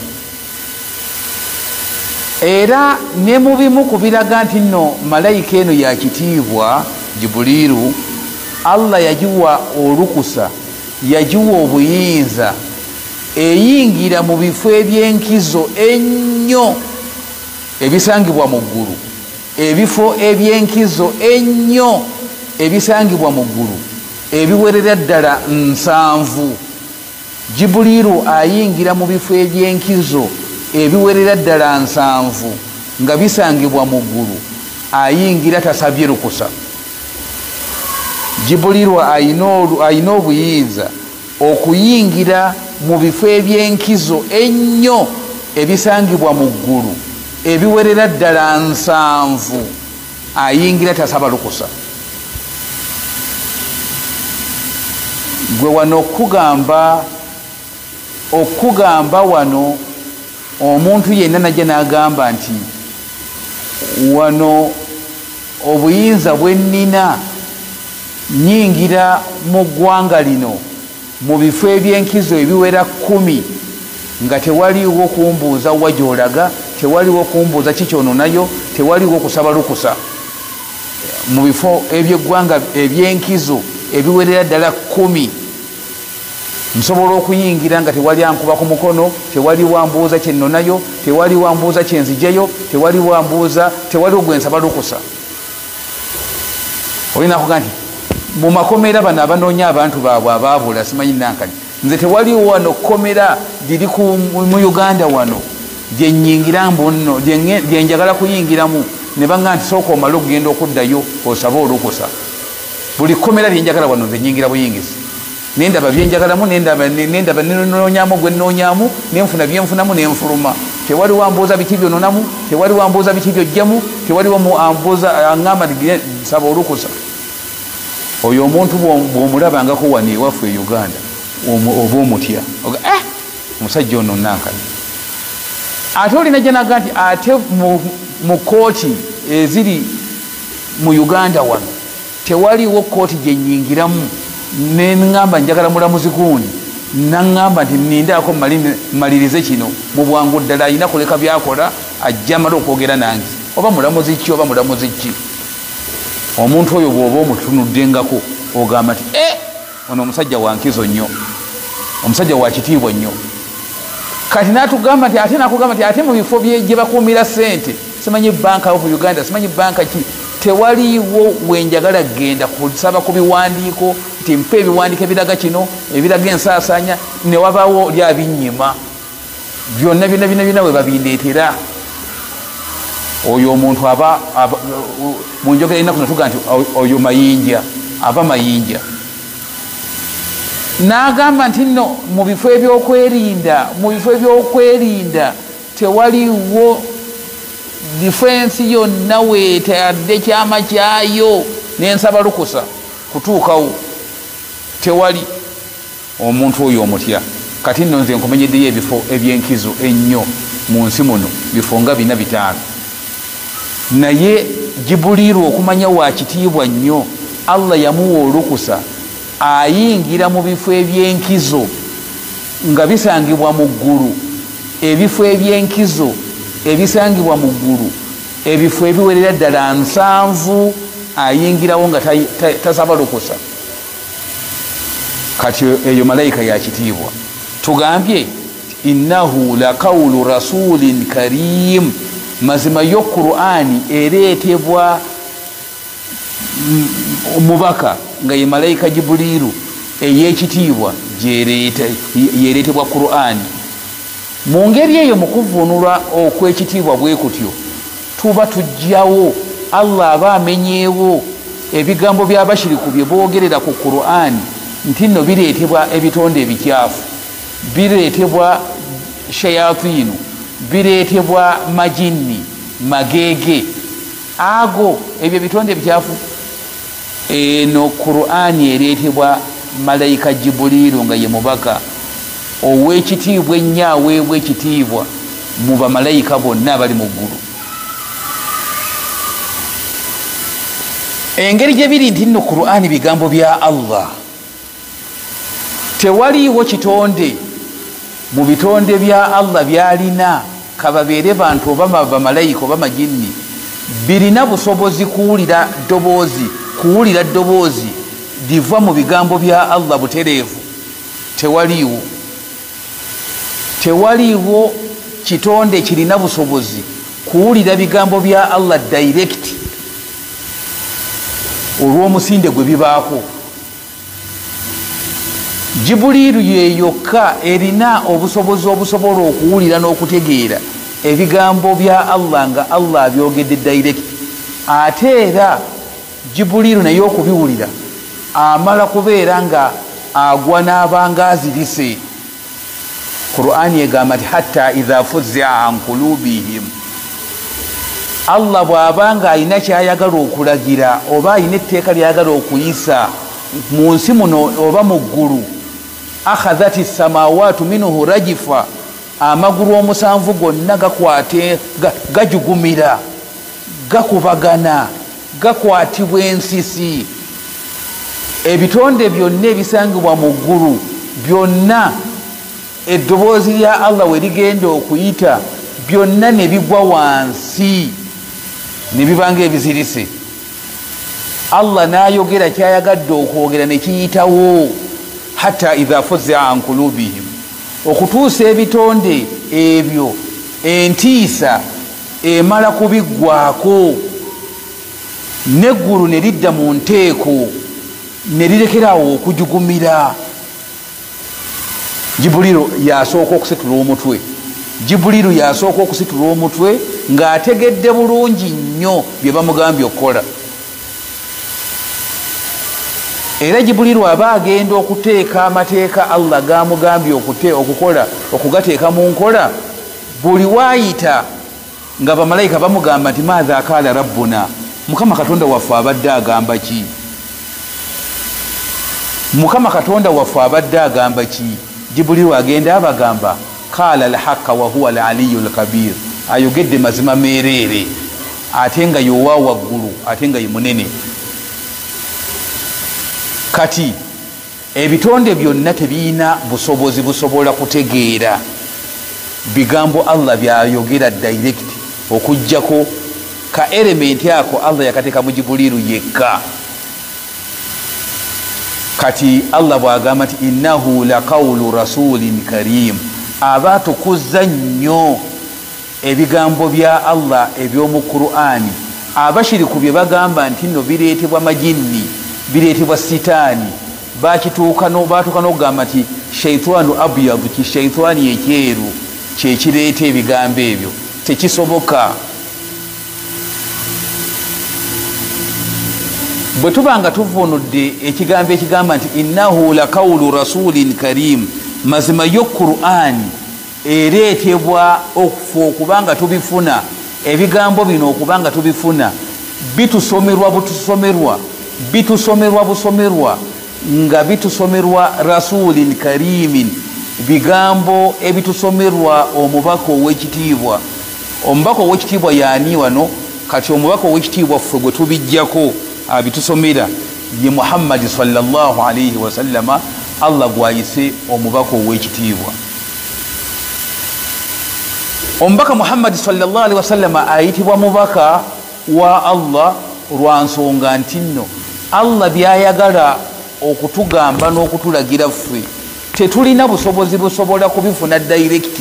A: era ne mu bimu ku biraga nti nno malayika eno ya kitiibwa Jibuliiru, Allah yagiwa olukusa, yagiwa obuyinza, eyingira mu bifo eby'enkizo ennyo ebisangibwa mu ggulu, ebifo eby'enkizo ennyo ebisangibwa mu ggulu ebiwerera ddala 7. Jibuliiru ayingira mu bifo eby'enkizo ebiwerera ddala 7 nga bisangibwa mu ggulu, ayingira tasabye lukusa. Jibuliiru ayina obuyinza okuyingira mu bifo eby'enkizo ennyo ebisangibwa mu ggulu ebiwerera ddala 7, ayingira tasaba lukusa. gwe wano okugamba wano omuntu yenna najja n'agamba nti wano obuyinza bwe nnina nyingira mu ggwanga lino mu bifo eby'enkizo ebiwera 10 nga tewaliwo kumbuuza wa gy'olaga, tewaliwo kumbuuza kikyononayo, tewaliwo kusaba lukusa. mu bifo eby'eggwanga eby'enkizo ebiwerera ddala 10 nsobola okuyingira nga tewali ankuba ku mukono, tewali wambuuza kyennonayo, tewali wambuuza kyenzijeyo, tewali wambuuza, tewaliwo gwensaba lukusa. olina kuga nti mu makomera bano abanoonya abantu baabwe abaabula simanyi nankani, nze tewaliwo wano komera liri mu Uganda wano gyenyingira mbonno gyenjagala kuyingiramu ne banga nti sooka omale okugenda okuddayo osabe olukusa. Buli kkomera lyenjagala wano nze nyingira buyingizi, nendaba byenjagalamu, nendaba nenoonyamu gwe nnoonyamu, nenfuna byenfunamu nenfuluma. Tewali wambuuza biki byononamu, tewali wambuuza biki byojjamu, tewali ambuuza aŋŋamba saba olukusa. Oyo omuntu bw'omulabangako wano ewaffe e Uganda oba omutya omusajja ono nankani. Ate olina gyanaga nti ate mu kooti eziri mu Uganda wano tewaliwo kooti gyenyingiramu neŋŋamba njagala mulamuzi gundi naŋŋamba nti nindaako malirize kino mu bwangu ddala, alina kuleka byakola ajja amala okwogera nange oba mulamuzi ki oba mulamuzi ki. Omuntu oyo bw'oba omutunuddengako ogamba nti ono omusajja wa nkizo nnyo, omusajja wa kitiibwa nnyo. Kati natugamba nti ate nakugamba nti ate mu bifo gye bakuumira ssente, simanyi banka of Uganda, simanyi banka ki, tewaliwo wenjagala genda kusaba ku biwandiiko nti mpa ebiwandiiko ebiraga kino ebiraga ensaasaanya, ne wabaawo lyabinyima byonna byonna we babindeetera. Oyo omuntu aba mu njogera erina kunatuga nti oyo mayinja, aba mayinja. N'agamba nti nno mu bifo ebyokwerinda tewaliwo difensi yonna weetadde kyama kyayo n'ensaba lukusa kutuukawo, tewali. Omuntu oyo omutya. Kati nno nze nkumenyeddeyo ebifo ebyenkizo ennyo mu nsi muno, bifo nga 4-5, naye Jibuliru okumanya wa kitiibwa nnyo, Allah yamuwa olukusa ayingira mu bifo ebyenkizo nga bisangibwa mu ggulu. Ebifo ebyenkizo ebisangibwa mu ggulu, ebifo ebiwerera ddala 7 ayingirawo nga tasaba lukusa. Kati eyo malayika ya kitiibwa. Tugambye innahu la qawlu rasulin karim, mazima yo Qur'ani ereetebwa omubaka nga ye malayika Jibuliru ey'ekitiibwa yereetebwa Qur'ani. Mu ngeri eyo mu kuvunulwa okw'ekitiibwa bwe kutyo tuba tujjawo Allah aba amenyeewo ebigambo by'abashiriku bye boogerera ku Qur'ani nti nno bireetebwa ebitonde ebikyafu, bireetebwa shayatinu, bireetebwa majini, magege, ago ebyo bitonde ebikyafu. Eno Qur'ani ereetebwa malayika Jibuliru nga ye mubaka ow'ekitiibwa ennyo aweebwa ekitiibwa mu bamalayika bonna abali mu ggulu. Engeri gye biri nti nno Qur'ani bigambo bya Allah, tewaliiwo kitonde mu bitonde bya Allah byalina kababeere bantu oba bamalayika oba majini birina busobozi kuwulira ddoboozi liva mu bigambo bya Allah butereevu. Tewaliiwo kitonde kirina busobozi kuwulira bigambo bya Allah direct olw'omusinde gwe bibaako. Jibuliru yeyokka erina obusobozi obusobola okuwulira n'okutegeera ebigambo bya Allah nga Allah abyogedde direct. Ate era Jibuliru naye okubiwulira amala kubeera nga agwa n'abanga azirise. Qur'ani egamba nti hatta idha fuzia an qulubihim, Allah bw'abanga alina kyayagala okulagira oba alina etteeka lyayagala okuyisa mu nsi muno oba mu ggulu, akhadhati samawatu minhu rajifa, amagulu omusanvu gonna gakwate gajugumira gakubagana gakwatibwa ensisi. Ebitonde byonna ebisangibwa mu ggulu byonna eddoboozi lya Allah we ligenda okuyita byonna ne bigwa wansi ne bibanga ebizirise. Allah n'ayogera kyayagadde okwogera ne kiyitawo hatta idha fuzia an qulubihim, okutuusa ebitonde ebyo entiisa emala kubiggwaako n'eggulu ne lidda mu nteeko ne lirekerawo okujugumira. Jibuliru yasooka okusitula omutwe Jibuliru yasooka okusitula omutwe ng'ategedde bulungi nnyo bye bamugambye okukola. Era Jibuliru aba agenda okuteeka amateeka Allah gamugambye okukola okugateeka mu nkola. Buli waayita nga bamalayika bamugamba nti maadha kaala rabbuna, Mukama Katonda waffe abadde agamba ki? Mukama Katonda waffe abadde agamba ki? Jibuliru agenda abagamba kaala alhaqa wa huwa alaliyu alkabir, ayogedde mazima meerere ate nga yowa waggulu ate nga ye munene. Kati ebitonde byonna tebiina busobozi busobola kutegeera bigambo Allah byayogera direct okujjako ka elementi ako Allah yakateeka mu Jibuliru yekka. Kati Allah bwagamba nti innahu laqawlu rasulin karim, aba tukuzza nnyo ebigambo bya Allah eby'omu Qur'ani. Abashiriku bye bagamba nti nno bireetebwa majinni, bireetebwa sitaani, baatuuka n'okugamba nti shaitanu abyadu, ki shaitani ekyeru kyekireeta ebigambo ebyo, tekisoboka. Bwe tuba nga tuvunudde ekigambo ekigamba nti innahu laqawlu rasulin karim, mazima yo Qur'ani ereetebwa okubanga tubifuna ebigambo bino, okubanga tubifuna bitusomerwa busomerwa nga bitusomerwa rasulin karimin, bigambo ebitusomerwa omubaka ow'ekitiibwa. Omubaka ow'ekitiibwa yaani wano? Kati omubaka ow'ekitiibwa ffe gwe tubijjako abitusomera ye Muhammadi sallallahu alayhi wa sallama, Allah gwayise omubaka ow'ekitiibwa. Omubaka Muhammadi sallallahu alayhi wa sallama ayitibwa mubaka wa Allah lwa nsonga nti nno Allah byayagala okutugamba n'okutulagira ffe tetulina busobozi busobola kubifuna direct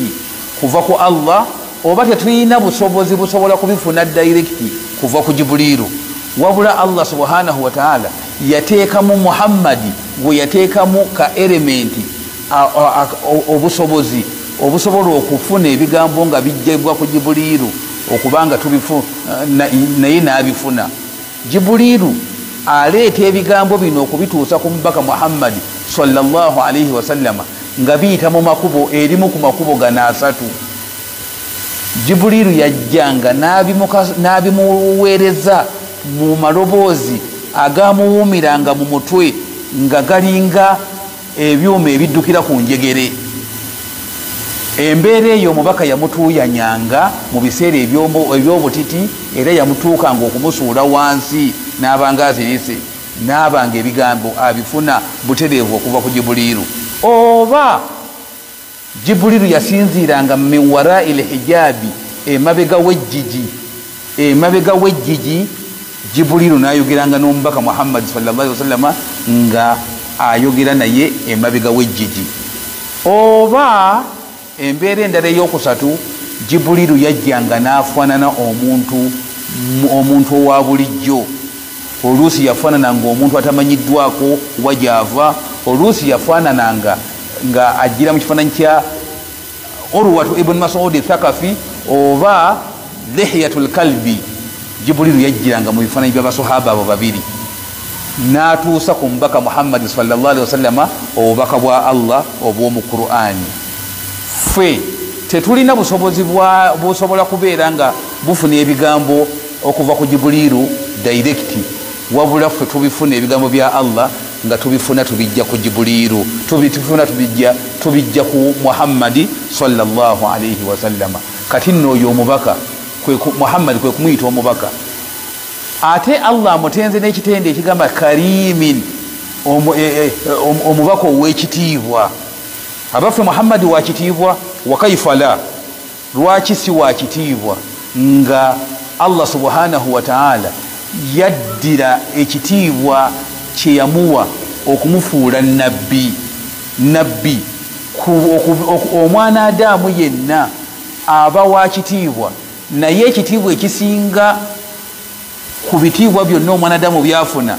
A: kuva ku Allah, oba tetulina busobozi busobola kubifuna direct kuva ku Jibuliru. Wabula Allah subhanahu wa ta'ala yateekamu Muhammadi gwe yateekamu ka elementi obusobozi obusobola okufuna ebigambo nga bijjebwa ku Jibuliru okubanga naye n'abifuna. Jibuliru aleeta ebigambo bino okubituusa ku mubaka Muhammadi sallallahu alayhi wa sallama nga biyita mu makubo, erimu ku makubo gano 3. Jibuliru yajjanga n'abimuweereza mu maloboozi agamuwumiranga mu mutwe nga galinga ebyuma ebiddukira ku njegere. Embeera eyo omubaka yamutuuyanyanga mu biseera eby'obutiti, era yamutuukanga okumusuula wansi n'abanga azirise, n'abanga ebigambo abifuna butereevu okuva ku Jibuliru. Oba Jibuliru yasinziiranga min warail hijabi, emabega w'ejjigi Jibuliru n'ayogeranga n'omubaka Muhammad sallallahu alaihi wasallam nga ayogera naye emabega w'ejjigi. Oba embeera endala eyokusatu, Jibuliru yajjanga n'afaanana omuntu owa bulijjo. Oluusi yafaanananga omuntu atamanyiddwako wajava, oluusi yafaanananga nga ajjira mu kifaananyi kya Urwatu ibn Mas'ud Thaqafi oba Lihiyatul Kalbi. Jibuliru yajjiranga mu bifaananyi by'abasahaba abo babiri n'atuusa ku mubaka Muhammad sallallahu alaihi wasallama obubaka bwa Allah obw'omu Qur'ani. Ffe tetulina busobozi busobola kubeera nga bufuna ebigambo okuva ku Jibuliru direct, wabula ffe tubifuna ebigambo bya Allah nga tubifuna tubijja ku Jibuliru, tubijja ku Muhammadi sallallahu alayhi wasallama. Kati nno oyo omubaka Muhammad kwe kumuyita omubaka. Ate Allah amutenze n'ekitende ekigamba karimin, omubaka ow'ekitiibwa. Abaffe Muhammad wa kitiibwa, wakaifala lwaki si wa kitiibwa nga Allah subhanahu wa ta'ala yaddira ekitiibwa kye yamuwa okumufuula nabbi. Omwana Adamu yenna aba wa kitiibwa, naye ekitiibwa ekisinga ku bitiibwa byonna omwana Adamu byafuna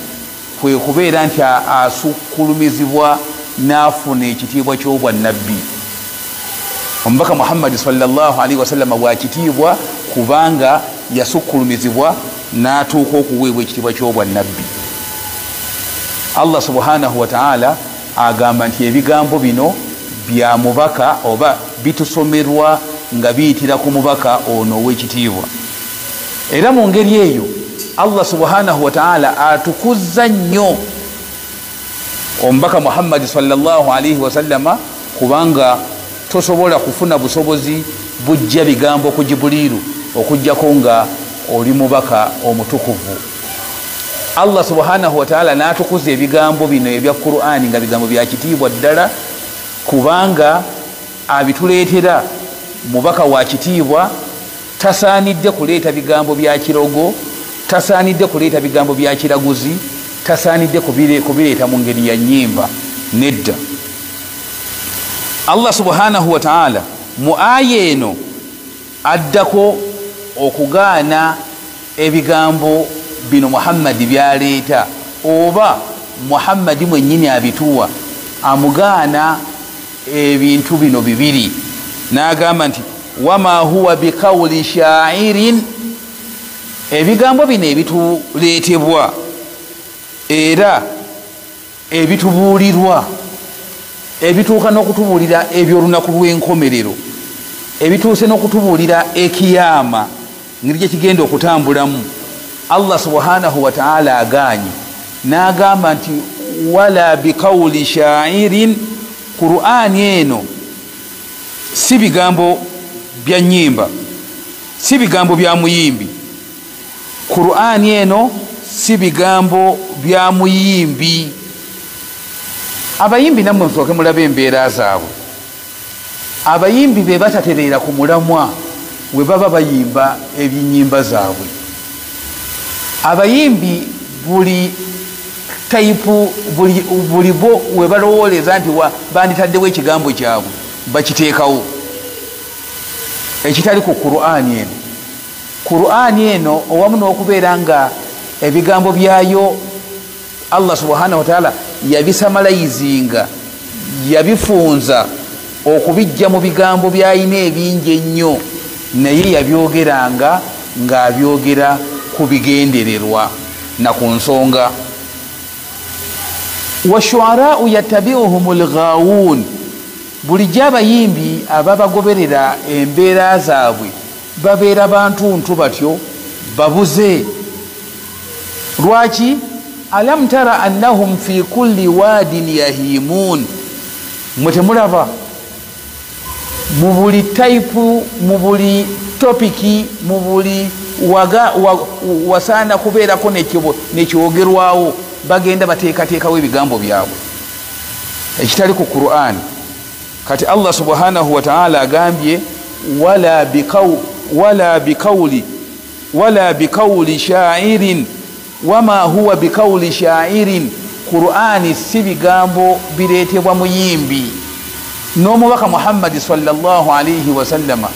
A: kwe kubeera nti asukkulumizibwa n'afuna ekitiibwa ky'obwannabbi. omubaka Muhammad sallallahu alaihi wasallam bwakitiibwa kubanga yasukkulumizibwa n'atuuka okuweebwa ekitiibwa ky'obwa nabbi. Allah subhanahu wa ta'ala agamba nti ebigambo bino bya mubaka oba bitusomerwa nga biyitira ku mubaka ono ow'ekitiibwa. Era mu ngeri eyo Allah subhanahu wa ta'ala atukuzza nnyo omubaka Muhammad sallallahu alaihi wasallama kubanga tosobola kufuna busobozi bujja bigambo ku Jibuliru okujjako nga oli mubaka omutukuvu. Allah subhanahu wa ta'ala n'atukuza ebigambo bino ebya Qur'ani nga bigambo bya kitiibwa ddala kubanga abituleetera mubaka wa kitiibwa. Tasaanidde kuleeta bigambo bya kirogo, tasaanidde kuleeta bigambo bya kiraguzi, tasaanidde kubireeta mu ngeri ya nnyimba, nedda. Allah subhanahu wa ta'ala mu aya eno addako okugaana ebigambo bino Muhammadi byaleeta oba Muhammadi mwennyini abituwa amugaana ebintu bino bibiri n'agamba nti wama huwa biqawli sha'irin. Ebigambo bino ebituleetebwa era ebitubuulirwa ebituuka n'okutubuulira ebyolunaku lw'enkomerero ebituuse n'okutubuulira ekiyama ngeri gye kigenda okutambulamu. Allah subhanahu wa ta'ala aganye n'agamba nti wala biqawli sha'irin. Qur'ani eno si bigambo bya nnyimba, si bigambo bya muyimbi. Qur'ani eno si bigambo bya muyimbi. Abayimbi nammwe musooke mulabe embeera zaabwe. Abayimbi be batatereera ku mulamwa we baba bayimba ebinnyimba zaabwe. Abayimbi buli tayipu buli bo we balowooleza nti banditaddewo ekigambo kyabwe bakiteekawo ekitali ku Qur'ani eno. Qur'ani eno owamu n'okubeera nga ebigambo byayo Allah subhanahu wa ta'ala yabisamalayizinga, yabifunza okubijja mu bigambo byayina ebingi ennyo, naye yabyogeranga ng'abyogera ku bigendererwa na ku nsonga. washuarau yattabiuhumul ghaawun. Bulijjo abayimbi ababagoberera embeera zaabwe babeera bantuntu batyo babuze. Lwaki? alam tara annahum fi kulli wadin yahimun. Mwe temulaba mu buli taipu, mu buli topiki, mu buli wasaana kubeerako nekyogerwawo bagenda bateekateekawo ebigambo byabwe ekitali ku Qur'ani. Kati Allah subhanahu wa ta'ala agambye wala biqawli sha'irin wama huwa biqawli sha'irin. Qur'ani si bigambo bireetebwa muyimbi. N'omubaka Muhammad sallallahu alaihi wasallama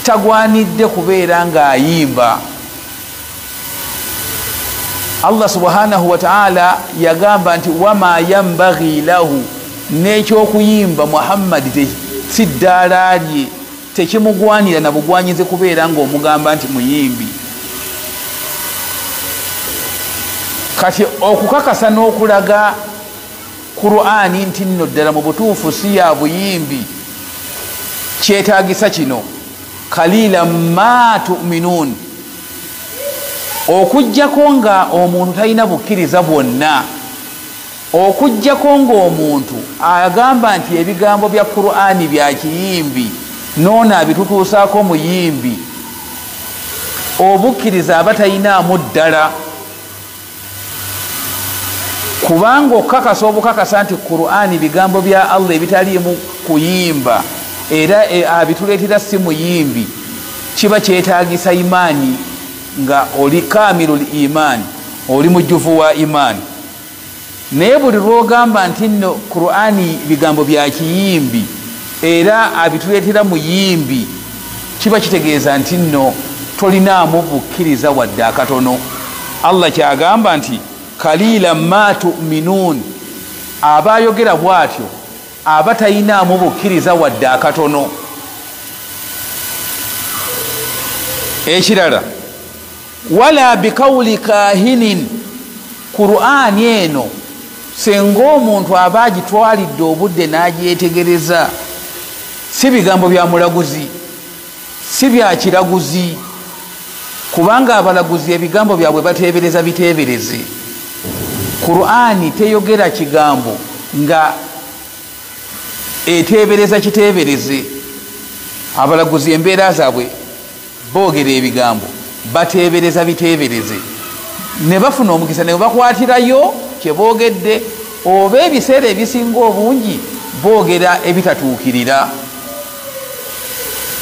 A: tagwanidde kubeera ng'ayimba. Allah subhanahu wa ta'ala yagamba nti wama yambaghi lahu. N'ekyokuyimba Muhammad si ddaala lye, tekimugwanira na bugwanyize kubeera ng'omugamba nti muyimbi. Kati okukakasa n'okulaga Qur'ani nti nno ddala mu butuufu si ya buyimbi kyetaagisa kino kalilan ma tu'minun. Okujjako nga omuntu talina bukkiriza bwonna, okujjako ng'omuntu agamba nti ebigambo bya Qur'ani bya kiyimbi noona abitutuusaako muyimbi, obukkiriza aba talinaamu ddala. Kubanga okukakasa obukakasa nti Qur'ani bigambo bya Allah ebitaliimu kuyimba era abituleetera si muyimbi, kiba kyetaagisa imaani nga oli kamilul imaani, oli mujjuvu wa imaani. Naye buli lwogamba nti nno Qur'ani bigambo bya kiyimbi era abituleetera muyimbi, kiba kitegeeza nti nno tolinaamu bukkiriza wadde akatono. Allah kyagamba nti kalilan ma tu'minun. Aba ayogera bw'atyo aba talinaamu bukkiriza wadde akatono. ekirala wala bikawuli kahinin Qur'ani eno senga omuntu aba agitwalidde obudde n'agyetegereza si bigambo bya mulaguzi si bya kiraguzi kubanga abalaguzi ebigambo byabwe bateebereza biteebereze Qur'ani teyogera kigambo nga eteebereza kiteebereze abalaguzi embeera zaabwe boogera ebigambo bateebereza biteebereze ne bafuna omukisa ne bakwatirayo kyeboogedde oba ebiseera ebisinga obungi boogera ebitatuukirira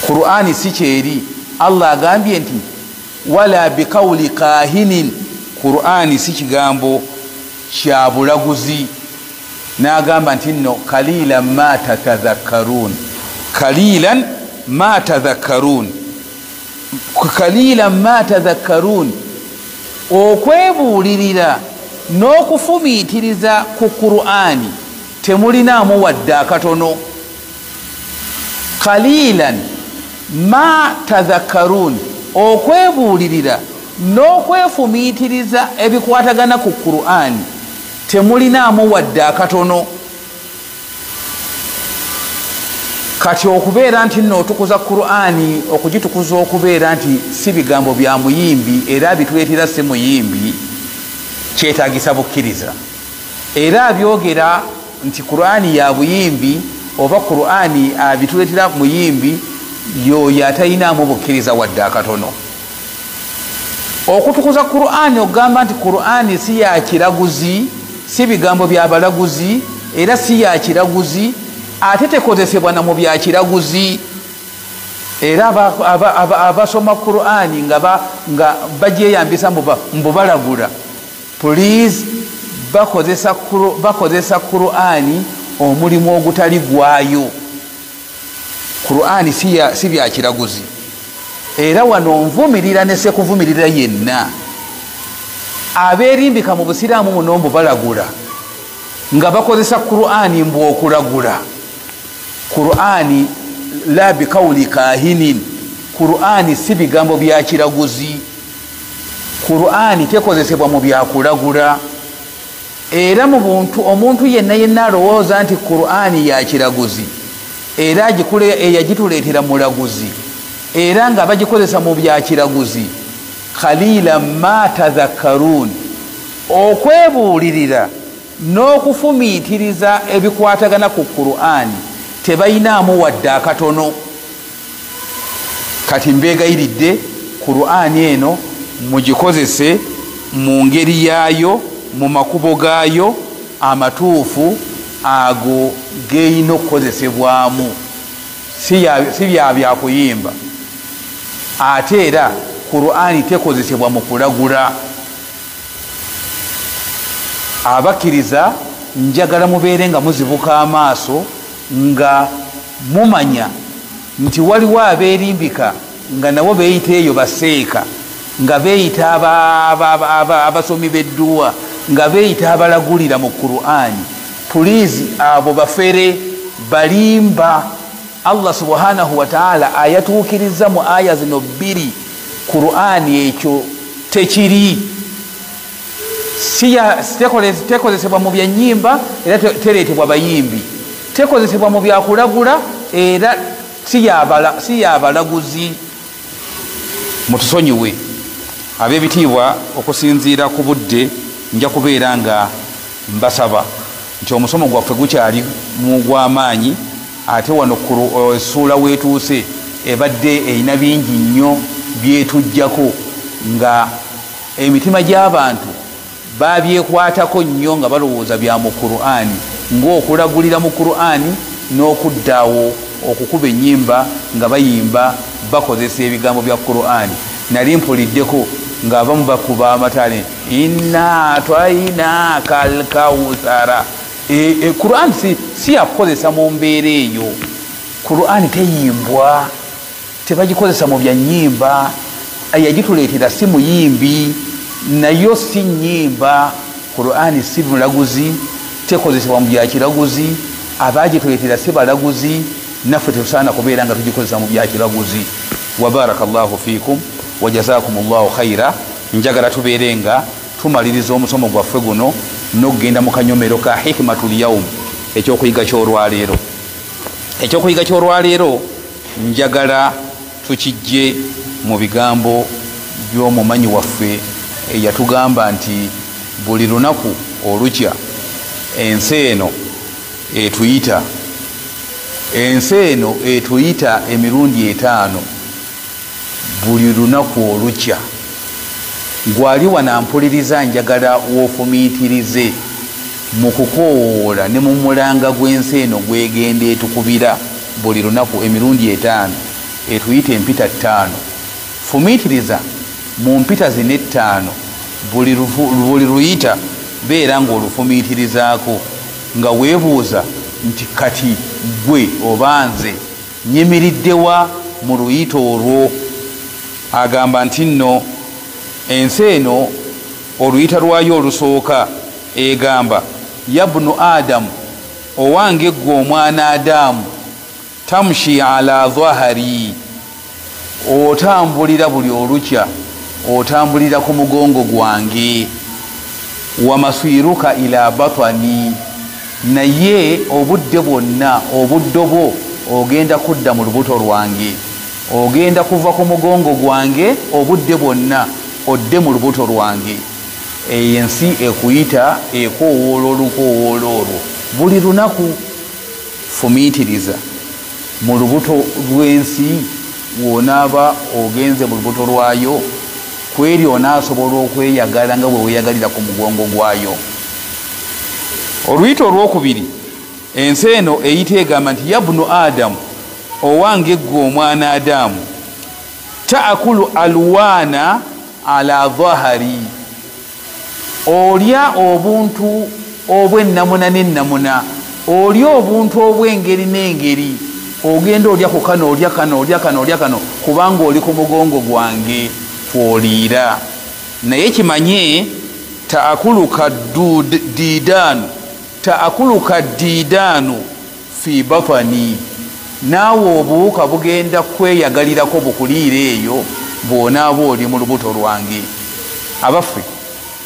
A: Qur'ani si kyeri Allah agambye nti wala bikawuli kahinin Qur'ani si kigambo kya bulaguzi n'agamba nti nno kalilan ma tatadhakkarun kalilan ma tadhakkarun kalilan ma tadhakkarun okwebuulirira n'okufumiitiriza ku Qur'ani temulinaamu wadde akatono kalilan ma tadhakkarun okwebuulirira n'okwefumiitiriza ebikwatagana ku Qur'ani temulinaamu wadde akatono kati okubeera nti nno otukuza Qur'ani okugitukuza okubeera nti si bigambo bya muyimbi era bituleetera si muyimbi kyetaagisa bukkiriza era abyogera nti Qur'ani ya buyimbi oba Qur'ani abituleetera muyimbi yoyo atalinaamu bukkiriza wadde akatono okutukuza Qur'ani okugamba nti Qur'ani si ya kiraguzi si bigambo bya balaguzi era si ya kiraguzi ate tekozesebwa na mu bya kiraguzi era abasoma Qur'ani nga bagyeyambisa mbubalagula please bakozesa Qur'ani omulimu ogutali gwayo Qur'ani si bya kiraguzi era wano nvumirira ne sekuvumirira yenna abeerimbika mu busiraamu muno mbubalagula nga bakozesa Qur'ani mbu okulagula Qur'ani la bikawuli kahinin Qur'ani si bigambo bya kiraguzi Qur'ani tekozesebwa mu byakulagula era mu buntu omuntu yenna alowooza nti Qur'ani ya kiraguzi era eyagituleetera mulaguzi era nga bagikozesa mu bya kiraguzi khalilan ma tadhakkarun okwebuulirira n'okufumiitiriza ebikwatagana ku Qur'ani tebayinaamu wadde akatono kati mbeegayiridde Qur'ani eno mugikozese mu ngeri yaayo mu makubo gaayo amatuufu ago geyina okukozesebwamu si byakuyimba ate era Qur'ani tekozesebwa mu kulagula abakkiriza njagala mubeere nga muzibuka amaaso nga mumanya nti waliwo abeerimbika nga nabo beeyita eyo baseeka nga beeyita abasomi b'edduwa nga beeyita abalagulira mu Qur'ani pulizi abo bafere balimba Allah subhanahu wa ta'ala ayatuukiriza mu aya zino bbiri Qur'ani ekyo tekiri tekozesebwa mu byanyimba era tereetebwa bayimbi tekozesebwa mu byakulagula era si yabalaguzi mutusonyiwe ab'ebitiibwa okusinziira ku budde nja kubeera nga mbasaba nti omusomo gwaffe gukyali mu gw'amaanyi ate wano essuula weetuuse ebadde erina bingi nnyo byetujjako nga emitima gy'abantu babyekwatako nnyo nga balowooza bya mu Qur'ani ng'okulagulira mu Qur'ani n'okuddaawo okukuba ennyimba nga bayimba bakozesa ebigambo bya Qur'ani nali mpuliddeko ng'abamu bakuba amatale inna twayinaaka alkawusara Qur'ani si yakukozesa mu mbeera eyo Qur'ani teyimbwa tebagikozesa mu byanyimba yagituleetera si muyimbi nayo si nnyimba Qur'ani si mulaguzi tekozesebwa mu byakiraguzi abagituleetera si balaguzi naffe tetusaana kubeera nga tugikozesa mu byakiraguzi wa barakallahu fiikum wajazakumullahu khaira. Njagala tubeerenga tumaliriza omusomo gwaffe guno n'okugenda mu kanyomero ka hikmatul yawm ekyokuyiga kyolwaleero. Ekyokuyiga kyolwaleero njagala tukijje mu bigambo by'omumanyi waffe eyatugamba nti buli lunaku olukya ensi eno etuyita emirundi 5 buli lunaku olukya. Gwali wanampuliriza njagala wofumiitirize mu kukoowoola ne mu mulanga gw'ensi eno gwegenda etukubira buli lunaku emirundi 5 etuyita empita 5. Fumiitiriza mu mpita zino 5 buli luyita beera ng'olufumiitirizaako nga weebuuza nti kati gwe oba nze nyimiriddewa mu luyita olwo. Agamba nti nno ensi eno oluyita lwayo olusooka egamba yabnu adamu owange gwe omwana Adamu tamshi ala dhahari otambulira buli olukya otambulira ku mugongo gwange wamaswiruka ila batani naye obudde bwonna obuddo bwo ogenda kudda mu lubuto lwange ogenda kuva ku mugongo gwange obudde bwonna odde mu lubuto lwange. Ensi ekuyita ekoowoola olukoowoola olwo buli lunaku. Fumiitiriza mu lubuto lw'ensi woonaaba ogenze mu lubuto lwayo kweri onaasobola okweyagala nga bwe weeyagalira ku mugongo gwayo. Oluyita olwokubiri ensi eno eyita egamba nti yabnu adamu owange gwe omwana Adamu taakulu alwana ala dhahari olya obuntu obw'ennamuna n'ennamuna olya obuntu obw'engeri n'engeri ogenda olya ku kano olya kano olya kano olya kano kubanga oli ku mugongo gwange kwoliira. Naye kimanye taakuluka diidaanu fi batani naawe obuwuka bugenda kweyagalirako bukuliira eyo bw'onaaba oli mu lubuto lwange. Abaffe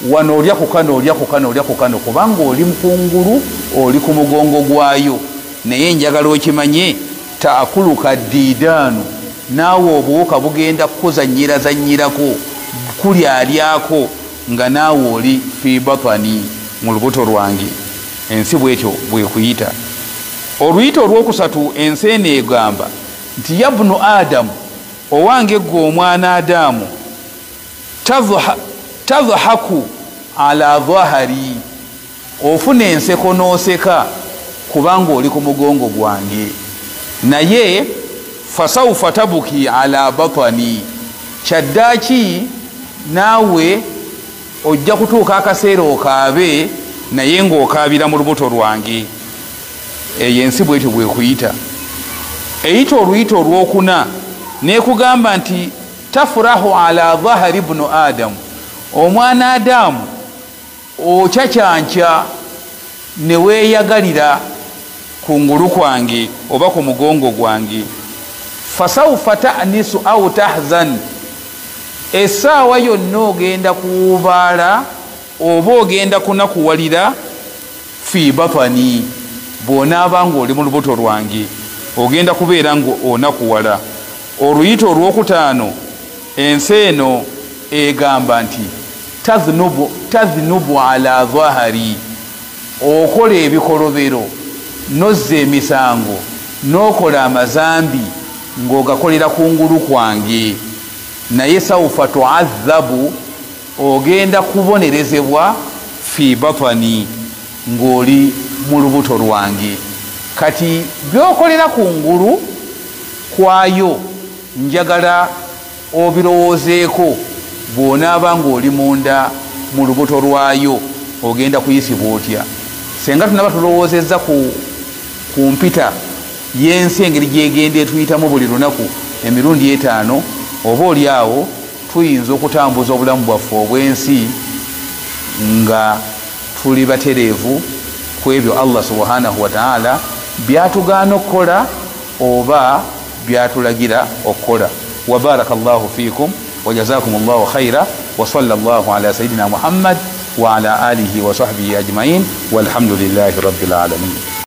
A: wano olya ku kano olya ku kano olya ku kano kubanga oli mukungulu oli ku mugongo gwayo. Naye njagala okimanye taakuluka diidaanu naawe obuwuka bugenda kukuzanyirazanyirako kulyalyako nga naawe oli fi batani mu lubuto lwange. Ensi bwetyo bwekuyita. Oluyita olwokusatu ensi eno egamba nti yabnu adamu owange gwe omwana Adamu tadhahaku ala dhahari ofuna enseko n'oseka kubanga oli ku mugongo gwange. Naye fasawfa tabuki ala batani kyaddaaki naawe ojja kutuuka akaseera okaabe naye ng'okaabira mu lubuto lwange. Eyo ensi bwetyo bwekuyita. Eyita oluyita olwokuna nekugamba nti tafurahu ala dhahari ibnu adamu omwana Adamu okyakyanca ne weeyagalira ku ngulu kwange oba ku mugongo gwange. Fasawfa ta'nisu au tahzan essaawa yonna ogenda kuwubaala oba ogenda kunakuwalira fi batani bw'onaaba ng'oli mu lubuto lwange ogenda kubeera ng'onakuwala. Oluyita olwokutaano ensi eno egamba nti tazinubu ala dhahari okola ebikolobero nozza emisango n'okola amazambi ng'ogakolera ku ngulu kwange. Naye sawfa tuazzabu ogenda kubonerezebwa fi batani ng'oli mu lubuto lwange. Kati byokolera ku ngulu kwayo njagala obirowoozeeko bw'onaaba ng'oli munda mu lubuto lwayo ogenda kuyisibwa otya. Senga tunaba tulowoozezza ku mpita y'ensi engeri gyegenda etuyitamu buli lunaku emirundi 5 oba oli awo tuyinza okutambuza obulamu bwaffe obw'ensi nga tuli batereevu ku ebyo Allah subhanahu wa ta'ala byatugaana okukola oba byatulagira okukola. Wa barakallahu fiikum وجزاكم الله خيرا وصلى الله على سيدنا محمد وعلى آله وصحبه أجمعين والحمد لله رب العالمين.